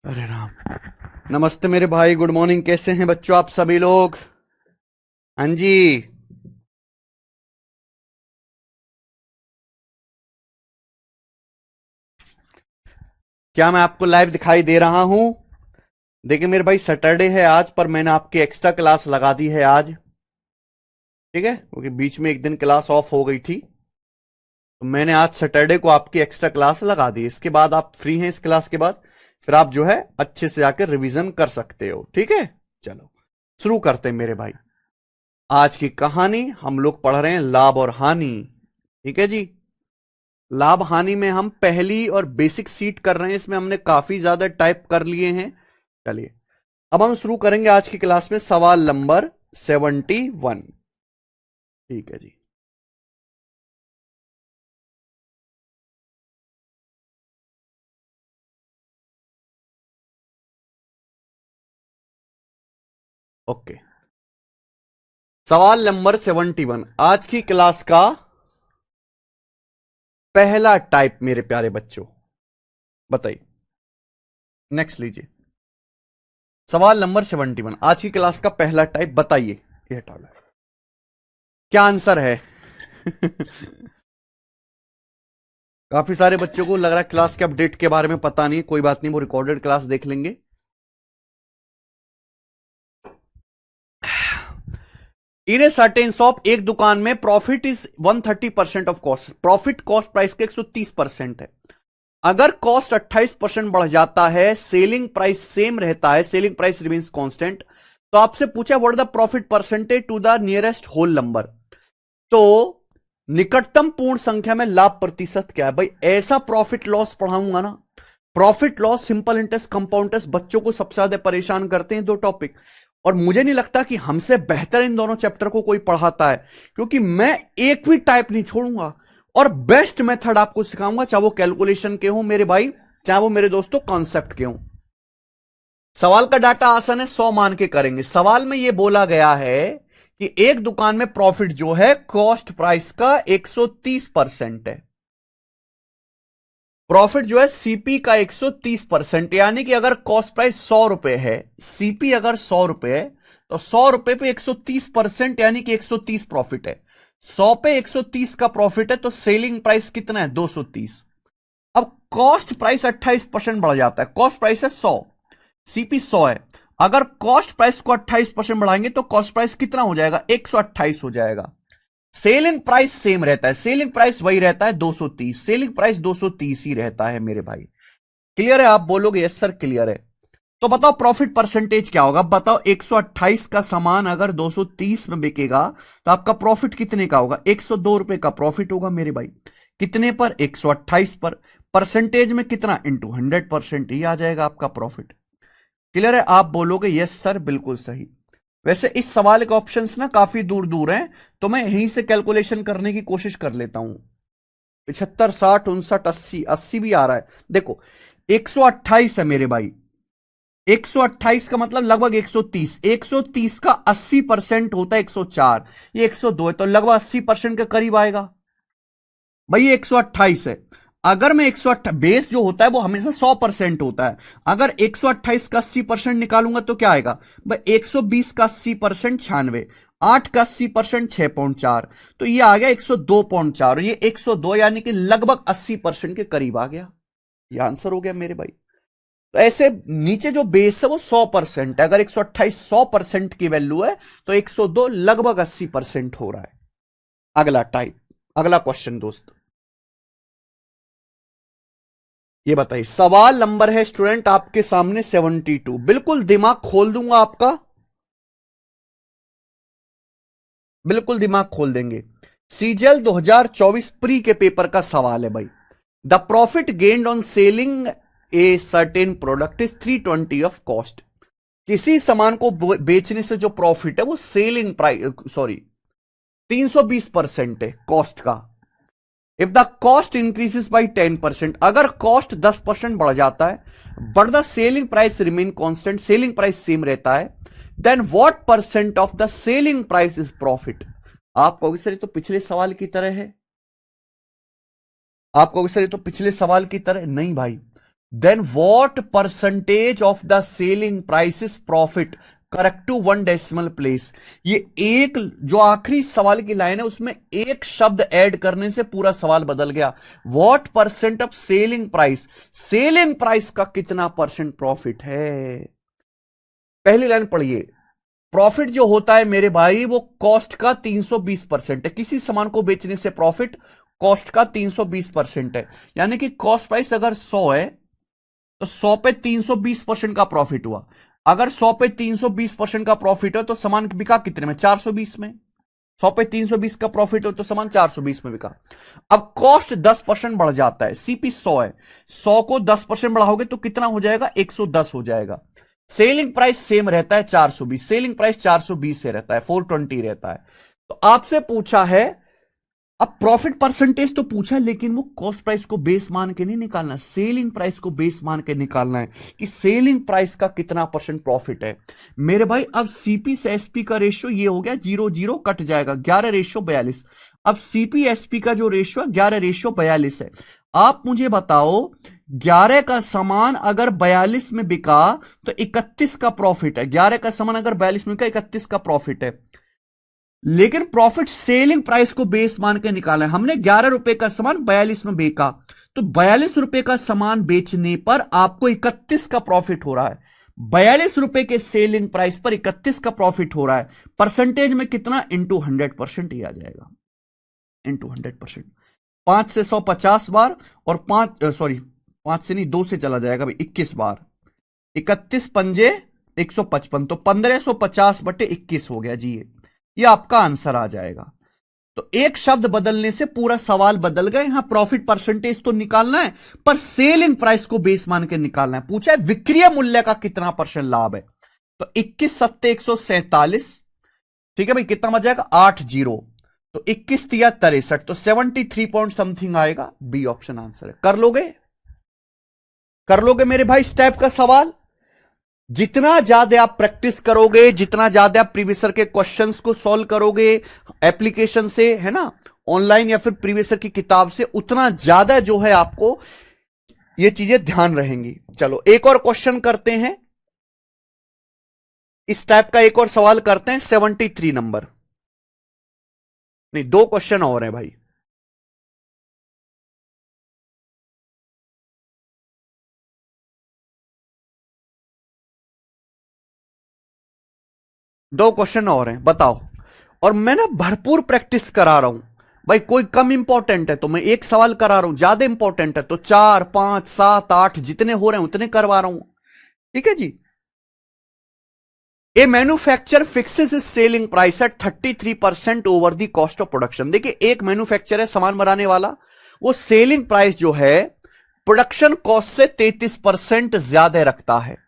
अरे राम। नमस्ते मेरे भाई, गुड मॉर्निंग। कैसे हैं बच्चों आप सभी लोग? हाँ जी। क्या मैं आपको लाइव दिखाई दे रहा हूं? देखिए मेरे भाई, सैटरडे है आज, पर मैंने आपकी एक्स्ट्रा क्लास लगा दी है आज। ठीक है, क्योंकि बीच में एक दिन क्लास ऑफ हो गई थी, तो मैंने आज सैटरडे को आपकी एक्स्ट्रा क्लास लगा दी। इसके बाद आप फ्री हैं, इस क्लास के बाद फिर आप जो है अच्छे से जाकर रिवीजन कर सकते हो। ठीक है, चलो शुरू करते हैं मेरे भाई। आज की कहानी हम लोग पढ़ रहे हैं लाभ और हानि। ठीक है जी। लाभ हानि में हम पहली और बेसिक सीट कर रहे हैं। इसमें हमने काफी ज्यादा टाइप कर लिए हैं। चलिए अब हम शुरू करेंगे आज की क्लास में सवाल नंबर 71। ठीक है जी। ओके, सवाल नंबर 71 आज की क्लास का पहला टाइप मेरे प्यारे बच्चों। बताइए, नेक्स्ट लीजिए। सवाल नंबर 71 आज की क्लास का पहला टाइप, बताइए ये हटा लो, क्या आंसर है? काफी सारे बच्चों को लग रहा है क्लास के अपडेट के बारे में पता नहीं। कोई बात नहीं, वो रिकॉर्डेड क्लास देख लेंगे। इन ए सर्टेन शॉप, एक दुकान में profit is 130% of cost. Profit cost price के 130% है। अगर कॉस्ट 28% बढ़ जाता है, सेलिंग प्राइस सेम रहता है, सेलिंग प्राइस रिमेन्स कांस्टेंट, तो आपसे पूछा what the profit percentage to the nearest whole number. तो निकटतम पूर्ण संख्या में लाभ प्रतिशत क्या है? भाई ऐसा प्रॉफिट लॉस पढ़ाऊंगा ना। Profit loss, simple interest, compound interest बच्चों को सबसे ज्यादा परेशान करते हैं दो टॉपिक। और मुझे नहीं लगता कि हमसे बेहतर इन दोनों चैप्टर को कोई पढ़ाता है, क्योंकि मैं एक भी टाइप नहीं छोड़ूंगा और बेस्ट मेथड आपको सिखाऊंगा, चाहे वो कैलकुलेशन के हो मेरे भाई, चाहे वो मेरे दोस्तों कॉन्सेप्ट के हो। सवाल का डाटा आसान है, 100 मान के करेंगे। सवाल में यह बोला गया है कि एक दुकान में प्रॉफिट जो है कॉस्ट प्राइस का 130% है। प्रॉफिट जो है सीपी का 130%, यानी कि अगर कॉस्ट प्राइस 100 रुपए है, सीपी अगर 100 रुपए है, तो 100 रुपए पे 130%, यानी कि 130 प्रॉफिट है। 100 पे 130 का प्रॉफिट है, तो सेलिंग प्राइस कितना है? 230। अब कॉस्ट प्राइस 28% बढ़ जाता है। कॉस्ट प्राइस है 100, सीपी 100 है। अगर कॉस्ट प्राइस को 28% बढ़ाएंगे तो कॉस्ट प्राइस कितना हो जाएगा? 128 हो जाएगा। सेलिंग प्राइस सेम रहता है, सेलिंग प्राइस वही रहता है 230, सेलिंग प्राइस 230 ही रहता है मेरे भाई। क्लियर है? आप बोलोगे यस सर क्लियर है। तो बताओ प्रॉफिट परसेंटेज क्या होगा? बताओ 128 का सामान अगर 230 में बिकेगा तो आपका प्रॉफिट कितने का होगा? 102 रुपए का प्रॉफिट होगा मेरे भाई। कितने पर? 128 पर। परसेंटेज में कितना? इंटू 100% ही आ जाएगा आपका प्रॉफिट। क्लियर है? आप बोलोगे यस सर बिल्कुल सही। वैसे इस सवाल के ऑप्शंस ना काफी दूर दूर हैं, तो मैं यहीं से कैलकुलेशन करने की कोशिश कर लेता हूं। 75, 60, 59, 80, 80 भी आ रहा है। देखो 128 है मेरे भाई। 128 का मतलब लगभग 130। 130 का 80% होता है 104। ये 102 है, तो लगभग 80% के करीब आएगा। भाई ये 128 है। अगर मैं 128, बेस जो होता है वो हमेशा 100% होता है। अगर 128 का 80% निकालूंगा तो क्या आएगा? भाई 120 का 80% 96, 8 का 80% 6.4, तो ये आ गया 102.4। ये 102 यानी कि लगभग 80% के करीब आ गया। ये आंसर हो गया मेरे भाई। तो ऐसे नीचे जो बेस है वो 100% है। अगर 128 100% की वैल्यू है, तो 102 लगभग 80% हो रहा है। अगला टाइप, अगला क्वेश्चन दोस्त, ये बताइए। सवाल नंबर है स्टूडेंट आपके सामने 72। बिल्कुल दिमाग खोल दूंगा आपका, बिल्कुल दिमाग खोल देंगे। सीजीएल 2024 प्री के पेपर का सवाल है भाई। The profit gained on selling a certain product is 320 of cost. किसी सामान को बेचने से जो प्रॉफिट है वो सेलिंग प्राइस, सॉरी, 320% है कॉस्ट का। If the cost increases by 10%, अगर कॉस्ट 10% बढ़ जाता है but the selling price remain constant, selling price same रहता है, then what percent of the selling price is profit? आप कहोगे सर ये तो पिछले सवाल की तरह है। आप कहोगे सर ये तो पिछले सवाल की तरह नहीं भाई। Then what percentage of the selling price is profit, correct to 1 decimal place. ये एक जो आखिरी सवाल की लाइन है उसमें एक शब्द ऐड करने से पूरा सवाल बदल गया। What percent of selling price, selling price का कितना परसेंट प्रॉफिट है। पहली लाइन पढ़िए, प्रॉफिट जो होता है मेरे भाई वो कॉस्ट का 320% है। किसी सामान को बेचने से प्रॉफिट कॉस्ट का 320% है। यानी कि कॉस्ट प्राइस अगर 100 है तो 100 पे 320% का प्रॉफिट हुआ। अगर 100 पे 320% का प्रॉफिट हो तो सामान बिका कितने में, 420 में। 100 पे 320 का प्रॉफिट हो तो सामान 420 में बिका। अब कॉस्ट 10% बढ़ जाता है, सीपी 100 है, 100 को 10% बढ़ाओगे तो कितना हो जाएगा, 110 हो जाएगा। सेलिंग प्राइस सेम रहता है 420, सेलिंग प्राइस 420 से रहता है, 420 रहता है। तो आपसे पूछा है, अब प्रॉफिट परसेंटेज तो पूछा है लेकिन वो कॉस्ट प्राइस को बेस मान के नहीं निकालना, सेलिंग प्राइस को बेस मान के निकालना है कि सेलिंग प्राइस का कितना परसेंट प्रॉफिट है मेरे भाई। अब सीपी से एसपी का रेशियो ये हो गया, 0 कट जाएगा, 11:42। अब सीपी एसपी का जो रेशियो है 11:42 है। आप मुझे बताओ 11 का सामान अगर 42 में बिका तो 31 का प्रॉफिट है। 11 का सामान अगर 42 में बिका 31 का प्रॉफिट है। लेकिन प्रॉफिट सेलिंग प्राइस को बेस मान के निकाला है हमने। 11 रुपए का सामान 42 में बेचा तो 42 रुपए का सामान बेचने पर आपको 31 का प्रॉफिट हो रहा है। 42 रुपए के सेलिंग प्राइस पर 31 का प्रॉफिट हो रहा है। परसेंटेज में कितना, इंटू 100% ही आ जाएगा, इंटू 100%। 5 से 100 50 बार और 5 से नहीं 2 से चला जाएगा भाई 21 बार। 31 पंजे 155 तो 1550/21 हो गया जी। ये आपका आंसर आ जाएगा। तो एक शब्द बदलने से पूरा सवाल बदल गया। यहां प्रॉफिट परसेंटेज तो निकालना है पर सेलिंग प्राइस को बेस मान के निकालना है। पूछा है विक्रय मूल्य का कितना परसेंट लाभ है, तो 21 सत्ते 147, ठीक है भाई, कितना बच जाएगा 80, तो 21 तिया 63, तो 73 पॉइंट समथिंग आएगा। बी ऑप्शन आंसर है। कर लोगे मेरे भाई इस टाइप का सवाल। जितना ज्यादा आप प्रैक्टिस करोगे, जितना ज्यादा आप प्रीवियसर के क्वेश्चंस को सॉल्व करोगे एप्लीकेशन से, है ना, ऑनलाइन या फिर प्रीवियसर की किताब से, उतना ज्यादा जो है आपको ये चीजें ध्यान रहेंगी। चलो एक और क्वेश्चन करते हैं, इस टाइप का एक और सवाल करते हैं। 73 नंबर, नहीं 2 क्वेश्चन और हैं भाई। दो क्वेश्चन और हैं, बताओ। और मैं ना भरपूर प्रैक्टिस करा रहा हूं भाई। कोई कम इंपॉर्टेंट है तो मैं एक सवाल करा रहा हूं, ज्यादा इंपॉर्टेंट है तो 4 5 7 8 जितने हो रहे हैं उतने करवा रहा हूं, ठीक है जी। A manufacture fixes is selling price at 33% over the cost of production. देखिए एक मैन्युफैक्चर है सामान बनाने वाला, वो सेलिंग प्राइस जो है प्रोडक्शन कॉस्ट से 33% ज्यादा रखता है।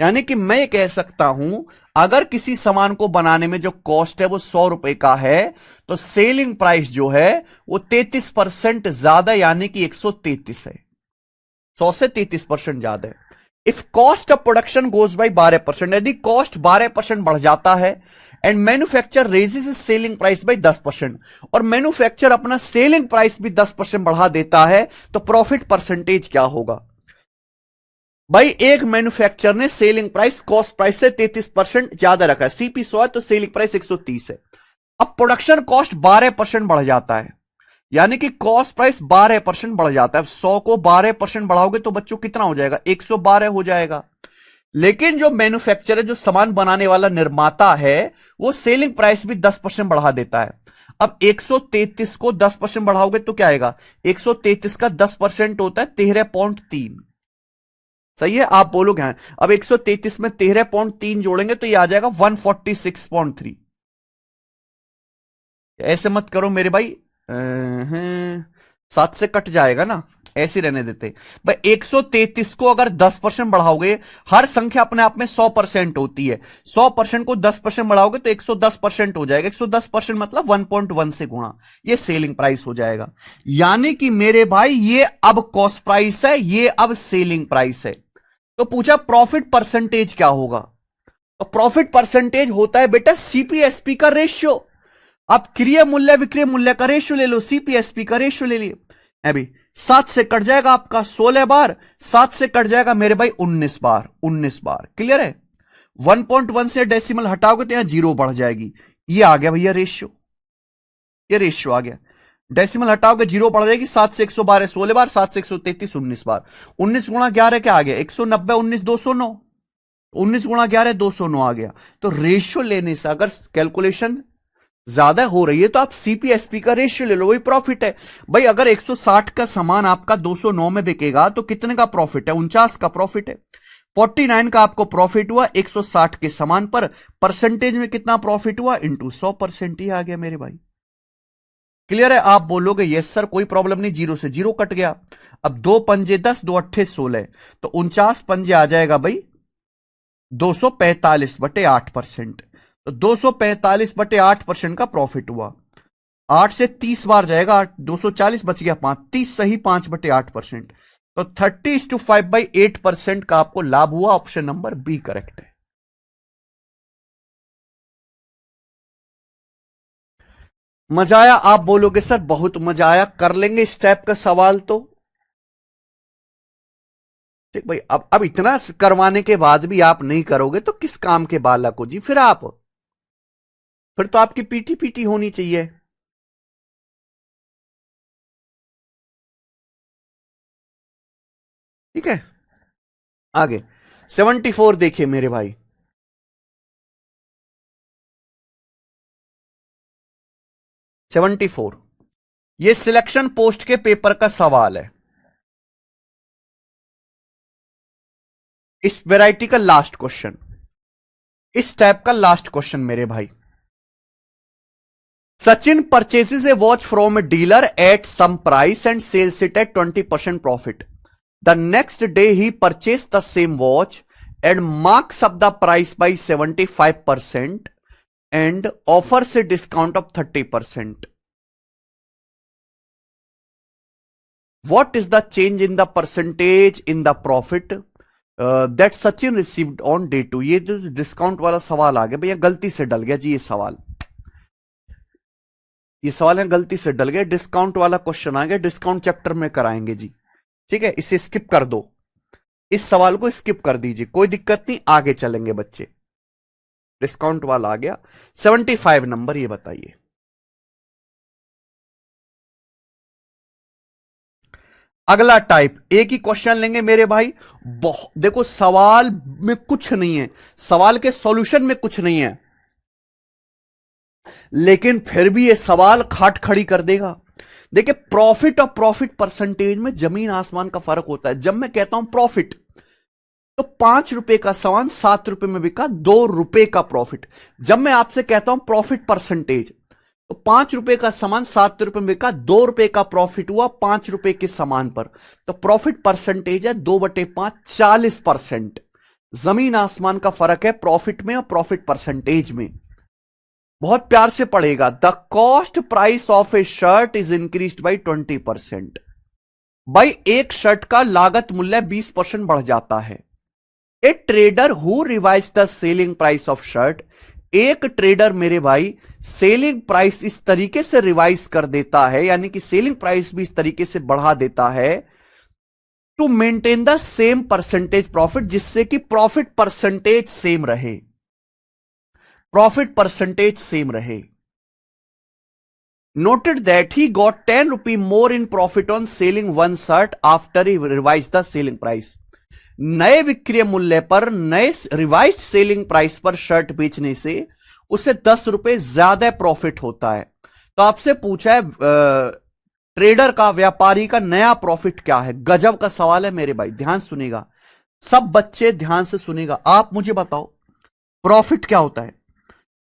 यानी कि मैं ये कह सकता हूं अगर किसी सामान को बनाने में जो कॉस्ट है वो 100 रुपए का है तो सेलिंग प्राइस जो है वो 33% ज्यादा यानी कि 133 है। 100 से 33% ज्यादा है। If cost of production goes by 12%, यदि कॉस्ट 12% बढ़ जाता है and manufacture raises is selling price by 10%, और मैन्युफैक्चर अपना सेलिंग प्राइस भी 10% बढ़ा देता है तो प्रॉफिट परसेंटेज क्या होगा। भाई एक मैन्युफैक्चर ने सेलिंग प्राइस कॉस्ट प्राइस से 33% ज्यादा रखा है, सीपी 100 है तो सेलिंग प्राइस 130 है। अब प्रोडक्शन कॉस्ट 12% बढ़ जाता है, यानी कि कॉस्ट प्राइस 12% बढ़ जाता है। 100 को 12% बढ़ाओगे तो बच्चों कितना हो जाएगा, 112 हो जाएगा। लेकिन जो मैन्युफैक्चरर, जो सामान बनाने वाला निर्माता है, वो सेलिंग प्राइस भी 10% बढ़ा देता है। अब 133 को 10% बढ़ाओगे तो क्या आएगा, 133 का 10% होता है 13.3। सही है, आप बोलोगे हाँ। अब 133 में 13.3 जोड़ेंगे तो ये आ जाएगा 146.3। ऐसे मत करो मेरे भाई, 7 से कट जाएगा ना, ऐसे रहने देते भाई। 133 को अगर 10% बढ़ाओगे, हर संख्या अपने आप में 100% होती है, 100% को 10% बढ़ाओगे तो 110% हो जाएगा। 110% मतलब 1.1 से गुणा, ये सेलिंग प्राइस हो जाएगा। यानी कि मेरे भाई ये अब कॉस्ट प्राइस है, ये अब सेलिंग प्राइस है। तो पूछा प्रॉफिट परसेंटेज क्या होगा, तो प्रॉफिट परसेंटेज होता है बेटा सीपीएसपी का रेशियो। आप क्रय मूल्य विक्रय मूल्य का रेशियो ले लो, सीपीएसपी का रेशियो ले लिए। अभी 7 से कट जाएगा आपका 16 बार, 7 से कट जाएगा मेरे भाई 19 बार, 19 बार। क्लियर है? 1.1 से डेसिमल हटाओगे तो यहां जीरो बढ़ जाएगी। ये आ गया भैया रेशियो, ये रेशियो आ गया। डेसिमल हटाओगे जीरो बढ़ जाएगी। 7 से 112 16 बार, 7 से 133 19 बार। 19 गुणा 11 क्या आ गया? 190, 19 209, 19 गुणा 11 209 आ गया। तो रेशियो लेने से अगर कैलकुलेशन ज्यादा हो रही है तो आप सीपीएसपी का रेशियो ले लो, वही प्रॉफिट है भाई। अगर 160 का सामान आपका 209 में बिकेगा तो कितने का प्रॉफिट है? 49 का प्रॉफिट है। 49 का आपको प्रॉफिट हुआ 160 के सामान पर। परसेंटेज में कितना प्रॉफिट हुआ? इंटू 100% ही आ गया मेरे भाई। क्लियर है? आप बोलोगे यस सर कोई प्रॉब्लम नहीं, जीरो से जीरो कट गया। अब 2 पंजे 10, 2 अट्ठे 16, तो 49 पंजे आ जाएगा भाई 245/8%। तो 245/8% का प्रॉफिट हुआ। 8 से 30 बार जाएगा, 240 बच गया 5, 30 सही 5/8%। तो 30:5/8% का आपको लाभ हुआ। ऑप्शन नंबर बी करेक्ट है। मजा आया? आप बोलोगे सर बहुत मजा आया। कर लेंगे इस टाइप का सवाल तो ठीक भाई। अब इतना करवाने के बाद भी आप नहीं करोगे तो किस काम के बालक हो जी फिर आप? फिर तो आपकी पीटी पीटी होनी चाहिए। ठीक है, आगे 74 देखिए मेरे भाई। 74 ये सिलेक्शन पोस्ट के पेपर का सवाल है। इस वैरायटी का लास्ट क्वेश्चन, इस टाइप का लास्ट क्वेश्चन मेरे भाई। Sachin purchases a watch from a dealer at some price and sells it at 20% profit. The next day he purchase the same watch and marks up the price by 75% and offers a discount of 30%. What is the change in the percentage in the profit that Sachin received on day 2? ये जो discount वाला सवाल आ गया भैया, गलती से डल गया जी ये सवाल है गलती से डल गया। डिस्काउंट वाला क्वेश्चन आ गया, डिस्काउंट चैप्टर में कराएंगे जी। ठीक है, इसे स्किप कर दो, इस सवाल को स्किप कर दीजिए, कोई दिक्कत नहीं, आगे चलेंगे बच्चे। डिस्काउंट वाला आ गया। 75 नंबर, ये बताइए। अगला टाइप, एक ही क्वेश्चन लेंगे मेरे भाई। देखो सवाल में कुछ नहीं है, सवाल के सॉल्यूशन में कुछ नहीं है, लेकिन फिर भी ये सवाल खाट खड़ी कर देगा। देखिए प्रॉफिट और प्रॉफिट परसेंटेज में जमीन आसमान का फर्क होता है। जब मैं कहता हूं प्रॉफिट तो 5 रुपए का सामान 7 रुपए में बिका, 2 रुपए का प्रॉफिट। जब मैं आपसे कहता हूं प्रॉफिट परसेंटेज तो 5 रुपए का सामान 7 रुपए में बिका, 2 रुपए का प्रॉफिट हुआ 5 रुपए के सामान पर, तो प्रॉफिट परसेंटेज है 2/5, 40%। जमीन आसमान का फर्क है प्रॉफिट में और प्रॉफिट परसेंटेज में। बहुत प्यार से पढ़ेगा। The cost price of A shirt is increased by 20%। भाई एक शर्ट का लागत मूल्य 20% बढ़ जाता है। ए trader who revise the selling price of shirt, एक ट्रेडर मेरे भाई सेलिंग प्राइस इस तरीके से रिवाइज कर देता है, यानी कि सेलिंग प्राइस भी इस तरीके से बढ़ा देता है to maintain the same percentage profit, जिससे कि प्रॉफिट परसेंटेज सेम रहे, प्रॉफिट परसेंटेज सेम रहे। Noted that he got 10 rupee more in profit on selling one shirt after he revise the selling price. नए विक्रय मूल्य पर, नए रिवाइज्ड सेलिंग प्राइस पर शर्ट बेचने से उसे 10 रुपए ज्यादा प्रॉफिट होता है। तो आपसे पूछा है ट्रेडर का, व्यापारी का नया प्रॉफिट क्या है। गजब का सवाल है मेरे भाई, ध्यान सुनेगा, सब बच्चे ध्यान से सुनेगा। आप मुझे बताओ प्रॉफिट क्या होता है?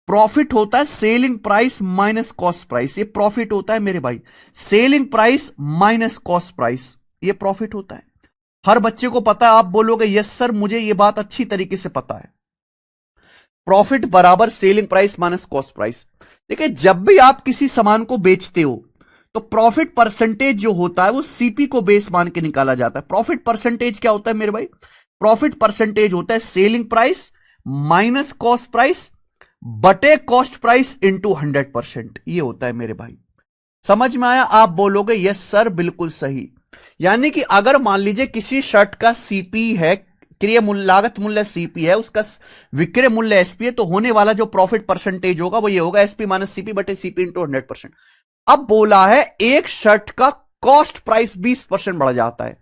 प्रॉफिट होता है selling price minus cost price, ये प्रॉफिट होता है मेरे भाई। Selling price minus cost price, ये प्रॉफिट होता है। हर बच्चे को पता है। आप बोलोगे यस सर मुझे ये बात अच्छी तरीके से पता है। प्रॉफिट बराबर selling price minus cost price. देखिए जब भी आप किसी सामान को बेचते हो तो प्रॉफिट परसेंटेज जो होता है वो सीपी को बेस मान के निकाला जाता है। प्रॉफिट परसेंटेज क्या होता है मेरे भाई? प्रॉफिट परसेंटेज होता है selling price minus cost price बटे कॉस्ट प्राइस इंटू 100%, ये होता है मेरे भाई। समझ में आया? आप बोलोगे यस सर बिल्कुल सही। यानी कि अगर मान लीजिए किसी शर्ट का सीपी है, क्रय मूल्य लागत मूल्य सीपी है, उसका विक्रय मूल्य एसपी है, तो होने वाला जो प्रॉफिट परसेंटेज होगा वो ये होगा एसपी माइनस सीपी बटे सीपी इंटू 100%। अब बोला है एक शर्ट का कॉस्ट प्राइस 20% बढ़ जाता है,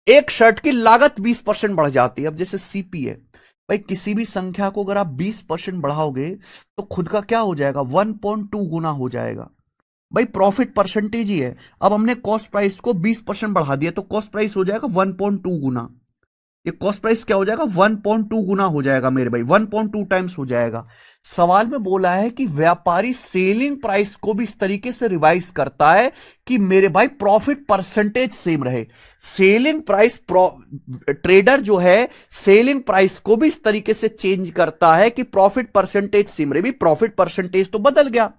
एक शर्ट की लागत 20% बढ़ जाती है। अब जैसे सीपी है भाई, किसी भी संख्या को अगर आप 20% बढ़ाओगे तो खुद का क्या हो जाएगा, 1.2 गुना हो जाएगा भाई, प्रॉफिट परसेंटेज ही है। अब हमने कॉस्ट प्राइस को 20% बढ़ा दिया तो कॉस्ट प्राइस हो जाएगा 1.2 गुना। ये कॉस्ट प्राइस क्या हो जाएगा, 1.2 गुना हो जाएगा मेरे भाई, 1.2 टाइम्स हो जाएगा। सवाल में बोला है कि व्यापारी सेलिंग प्राइस को भी इस तरीके से रिवाइज करता है कि मेरे भाई प्रॉफिट परसेंटेज सेम रहे। सेलिंग प्राइस, ट्रेडर जो है सेलिंग प्राइस को भी इस तरीके से चेंज करता है कि प्रॉफिट परसेंटेज सेम रहे। भी प्रॉफिट परसेंटेज तो बदल गया,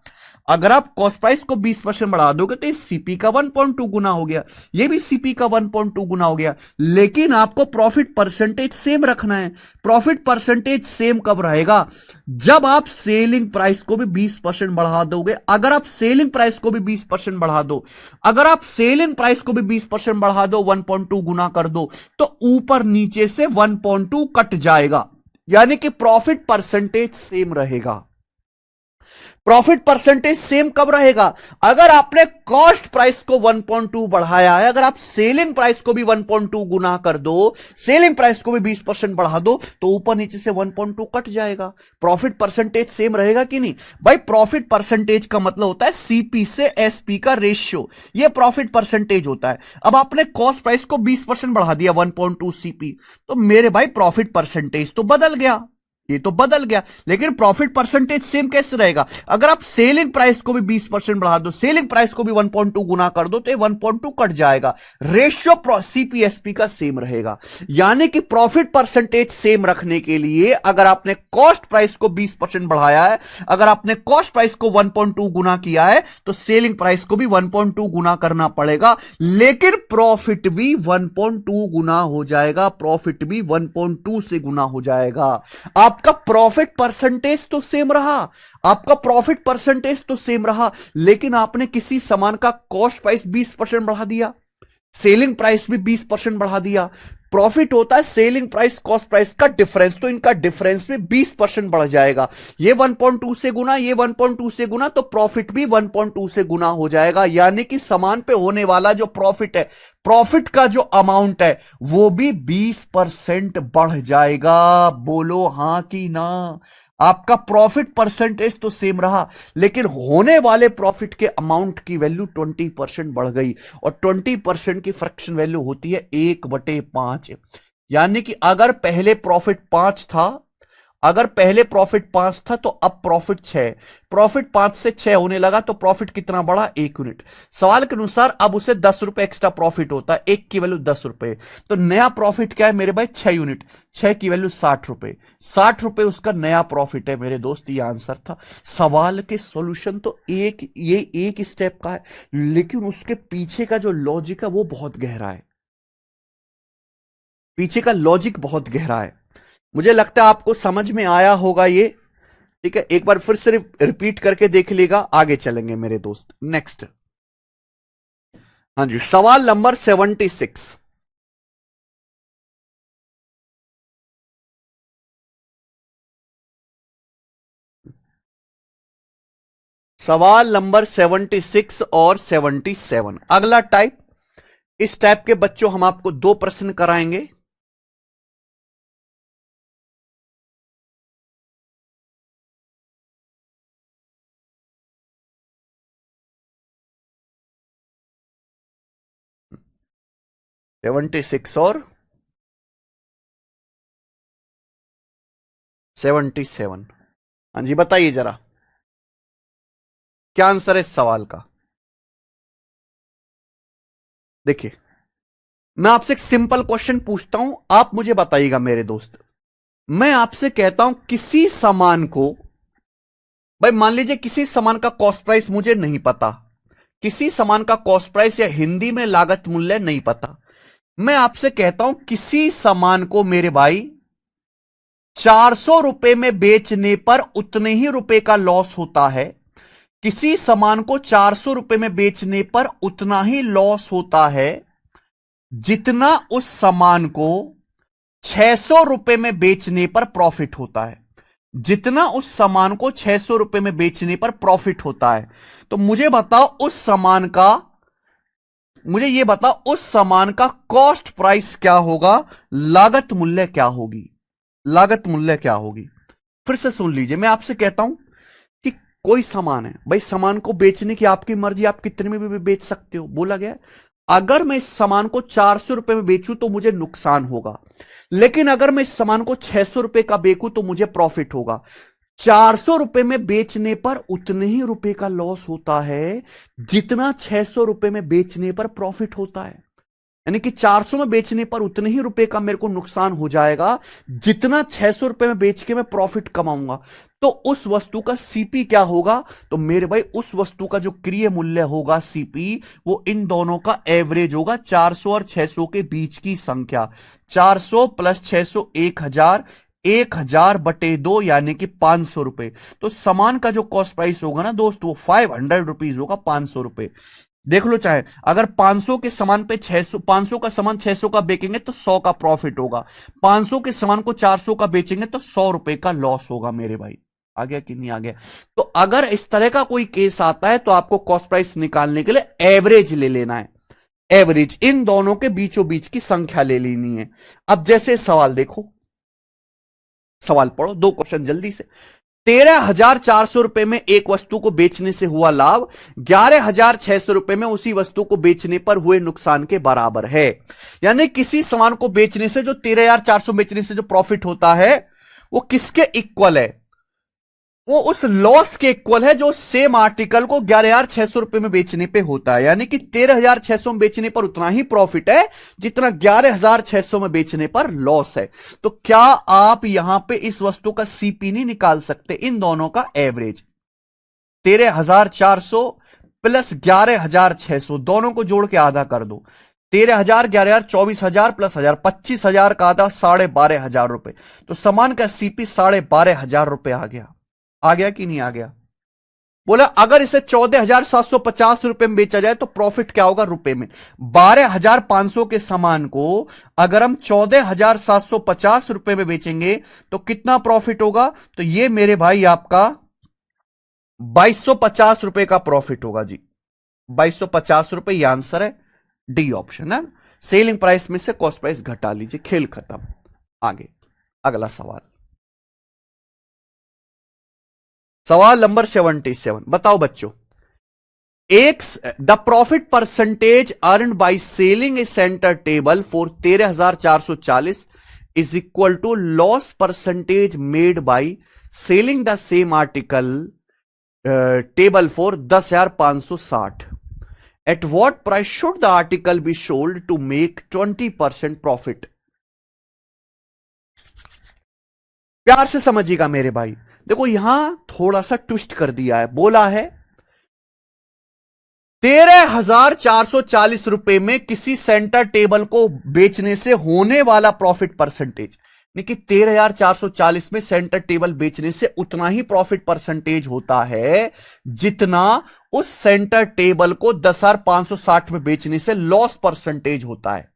अगर आप कॉस्ट प्राइस को 20% बढ़ा दोगे तो सीपी का 1.2 गुना हो गया, ये भी सीपी का 1.2 गुना हो गया, लेकिन आपको प्रॉफिट परसेंटेज सेम रखना है। प्रॉफिट परसेंटेज सेम कब रहेगा, जब आप सेलिंग प्राइस को भी 20% बढ़ा दोगे। अगर आप सेलिंग प्राइस को भी 20% बढ़ा दो, अगर आप सेलिंग प्राइस को भी 20% बढ़ा दो, 1.2 गुना कर दो, तो ऊपर नीचे से 1.2 कट जाएगा, यानी कि प्रॉफिट परसेंटेज सेम रहेगा। प्रॉफिट परसेंटेज सेम कब रहेगा, अगर आपने कॉस्ट प्राइस को 1.2 बढ़ाया है, अगर आप सेलिंग प्राइस को भी 1.2 गुना कर दो, सेलिंग प्राइस को भी 20% बढ़ा दो, तो ऊपर नीचे से 1.2 कट जाएगा। प्रॉफिट परसेंटेज सेम रहेगा कि नहीं भाई। प्रॉफिट परसेंटेज का मतलब होता है सीपी से एसपी का रेशियो, यह प्रॉफिट परसेंटेज होता है। अब आपने कॉस्ट प्राइस को 20% बढ़ा दिया 1.2 सीपी, तो मेरे भाई प्रॉफिट परसेंटेज तो बदल गया, ये तो बदल गया, लेकिन प्रॉफिट परसेंटेज सेम कैसे रहेगा, अगर आप सेलिंग प्राइस को भी 20% बढ़ा दो, सेलिंग प्राइस को भी 1.2 गुना कर दो, तो ये 1.2 कट जाएगा, रेशियो सीपीएसपी का सेम रहेगा। यानी कि प्रॉफिट परसेंटेज सेम रखने के लिए अगर आपने कॉस्ट प्राइस को 20% बढ़ाया है, अगर आपने कॉस्ट प्राइस को 1.2 गुना किया है, तो सेलिंग प्राइस को भी 1.2 गुना करना पड़ेगा, लेकिन प्रॉफिट भी 1.2 गुना हो जाएगा, प्रॉफिट भी 1.2 से गुना हो जाएगा। आपका प्रॉफिट परसेंटेज तो सेम रहा, आपका प्रॉफिट परसेंटेज तो सेम रहा, लेकिन आपने किसी सामान का कॉस्ट प्राइस 20% बढ़ा दिया, सेलिंग प्राइस भी 20% बढ़ा दिया। प्रॉफिट होता है सेलिंग प्राइस कॉस्ट प्राइस का डिफरेंस, तो इनका डिफरेंस में 20% बढ़ जाएगा। ये 1.2 से गुना, ये 1.2 से गुना, तो प्रॉफिट भी 1.2 से गुना हो जाएगा। यानी कि सामान पे होने वाला जो प्रॉफिट है, प्रॉफिट का जो अमाउंट है वो भी 20% बढ़ जाएगा। बोलो हां कि ना। आपका प्रॉफिट परसेंटेज तो सेम रहा, लेकिन होने वाले प्रॉफिट के अमाउंट की वैल्यू 20% बढ़ गई, और 20% की फ्रैक्शन वैल्यू होती है 1/5। यानी कि अगर पहले प्रॉफिट 5 था, अगर पहले प्रॉफिट 5 था तो अब प्रॉफिट 6, प्रॉफिट 5 से 6 होने लगा, तो प्रॉफिट कितना बढ़ा, 1 यूनिट। सवाल के अनुसार अब उसे 10 रुपए एक्स्ट्रा प्रॉफिट होता है, एक की वैल्यू 10 रुपए, तो नया प्रॉफिट क्या है मेरे भाई, 6 यूनिट, 6 की वैल्यू 60 रुपए, 60 रुपए उसका नया प्रॉफिट है मेरे दोस्त। ये आंसर था। सवाल के सॉल्यूशन तो ये एक स्टेप का है, लेकिन उसके पीछे का जो लॉजिक है वो बहुत गहरा है, पीछे का लॉजिक बहुत गहरा है। मुझे लगता है आपको समझ में आया होगा ये, ठीक है। एक बार फिर से रिपीट करके देख लेगा, आगे चलेंगे मेरे दोस्त। नेक्स्ट, हाँ जी, सवाल नंबर 76। सवाल नंबर 76 और 77, अगला टाइप। इस टाइप के बच्चों हम आपको 2 प्रश्न कराएंगे। सेवेंटी सिक्स और 77। हाँ जी, बताइए जरा क्या आंसर है इस सवाल का। देखिए, मैं आपसे एक सिंपल क्वेश्चन पूछता हूं, आप मुझे बताइएगा मेरे दोस्त। मैं आपसे कहता हूं किसी सामान को, भाई मान लीजिए किसी सामान का कॉस्ट प्राइस मुझे नहीं पता, किसी सामान का कॉस्ट प्राइस या हिंदी में लागत मूल्य नहीं पता। मैं आपसे कहता हूं किसी सामान को मेरे भाई 400 रुपए में बेचने पर उतने ही रुपए का लॉस होता है, किसी सामान को 400 रुपए में बेचने पर उतना ही लॉस होता है, जितना उस सामान को 600 रुपए में बेचने पर प्रॉफिट होता है, जितना उस सामान को 600 रुपए में बेचने पर प्रॉफिट होता है। तो मुझे बताओ उस सामान का, मुझे यह बताओ उस सामान का कॉस्ट प्राइस क्या होगा, लागत मूल्य क्या होगी, लागत मूल्य क्या होगी। फिर से सुन लीजिए, मैं आपसे कहता हूं कि कोई सामान है भाई, सामान को बेचने की आपकी मर्जी, आप कितने में भी बेच सकते हो, बोला गया है। अगर मैं इस सामान को 400 रुपए में बेचूं तो मुझे नुकसान होगा, लेकिन अगर मैं इस सामान को 600 रुपए का बेचूं तो मुझे प्रॉफिट होगा। 400 रुपए में बेचने पर उतने ही रुपए का लॉस होता है जितना 600 रुपए में बेचने पर प्रॉफिट होता है। यानी कि 400 में बेचने पर उतने ही रुपए का मेरे को नुकसान हो जाएगा जितना 600 रुपए में बेच के मैं प्रॉफिट कमाऊंगा। तो उस वस्तु का सीपी क्या होगा, तो मेरे भाई उस वस्तु का जो क्रय मूल्य होगा सीपी, वो इन दोनों का एवरेज होगा, 400 और 600 के बीच की संख्या। 400 प्लस 600 1000, 1000 बटे 2 यानी कि 500 रुपए। तो सामान का जो कॉस्ट प्राइस होगा ना दोस्त, वो 500 रुपीज होगा, 500 रुपए। देख लो चाहे, अगर 500 के सामान पे 600, 500 का सामान 600 का बेचेंगे तो 100 का प्रॉफिट होगा, 500 के सामान को 400 का बेचेंगे तो 100 रुपए का लॉस होगा मेरे भाई। आ गया कि नहीं आ गया। तो अगर इस तरह का कोई केस आता है तो आपको कॉस्ट प्राइस निकालने के लिए एवरेज ले लेना है, एवरेज इन दोनों के बीचों बीच की संख्या ले लेनी है। अब जैसे सवाल देखो, सवाल पढ़ो, दो क्वेश्चन जल्दी से। 13,400 रुपए में एक वस्तु को बेचने से हुआ लाभ 11,600 रुपए में उसी वस्तु को बेचने पर हुए नुकसान के बराबर है। यानी किसी सामान को बेचने से जो 13,400 बेचने से जो प्रॉफिट होता है वो किसके इक्वल है, वो उस लॉस के इक्वल है जो सेम आर्टिकल को 11,600 रुपए में बेचने पे होता है। यानी कि 13,600 में बेचने पर उतना ही प्रॉफिट है जितना 11,600 में बेचने पर लॉस है। तो क्या आप यहां पे इस वस्तु का सीपी नहीं निकाल सकते, इन दोनों का एवरेज 13,400 प्लस 11,600 दोनों को जोड़ के आधा कर दो, 13,000 11,000 24,000 प्लस 1,000 25,000 का आधा 12,500 रुपए। तो सामान का सीपी 12,500 रुपए आ गया। आ गया कि नहीं आ गया। बोला अगर इसे 14,750 रुपए में बेचा जाए तो प्रॉफिट क्या होगा रुपए में। 12,500 के सामान को अगर हम 14,750 रुपए में बेचेंगे तो कितना प्रॉफिट होगा, तो ये मेरे भाई आपका 2,250 रुपए का प्रॉफिट होगा जी। 2,250 रुपए ये आंसर है, डी ऑप्शन है। सेलिंग प्राइस में से कॉस्ट प्राइस घटा लीजिए, खेल खत्म। आगे अगला सवाल, सवाल नंबर 77। बताओ बच्चों, एक the profit percentage earn by selling a centre table for 13,440 is equal to loss percentage made by selling the same article table for 10,560। At what price should the article be sold to make 20% profit. प्यार से समझिएगा मेरे भाई, देखो यहां थोड़ा सा twist कर दिया है। बोला है 13,440 रुपए में किसी सेंटर टेबल को बेचने से होने वाला प्रॉफिट परसेंटेज, यानी कि 13,440 में सेंटर टेबल बेचने से उतना ही प्रॉफिट परसेंटेज होता है जितना उस सेंटर टेबल को 10,560 में बेचने से लॉस परसेंटेज होता है।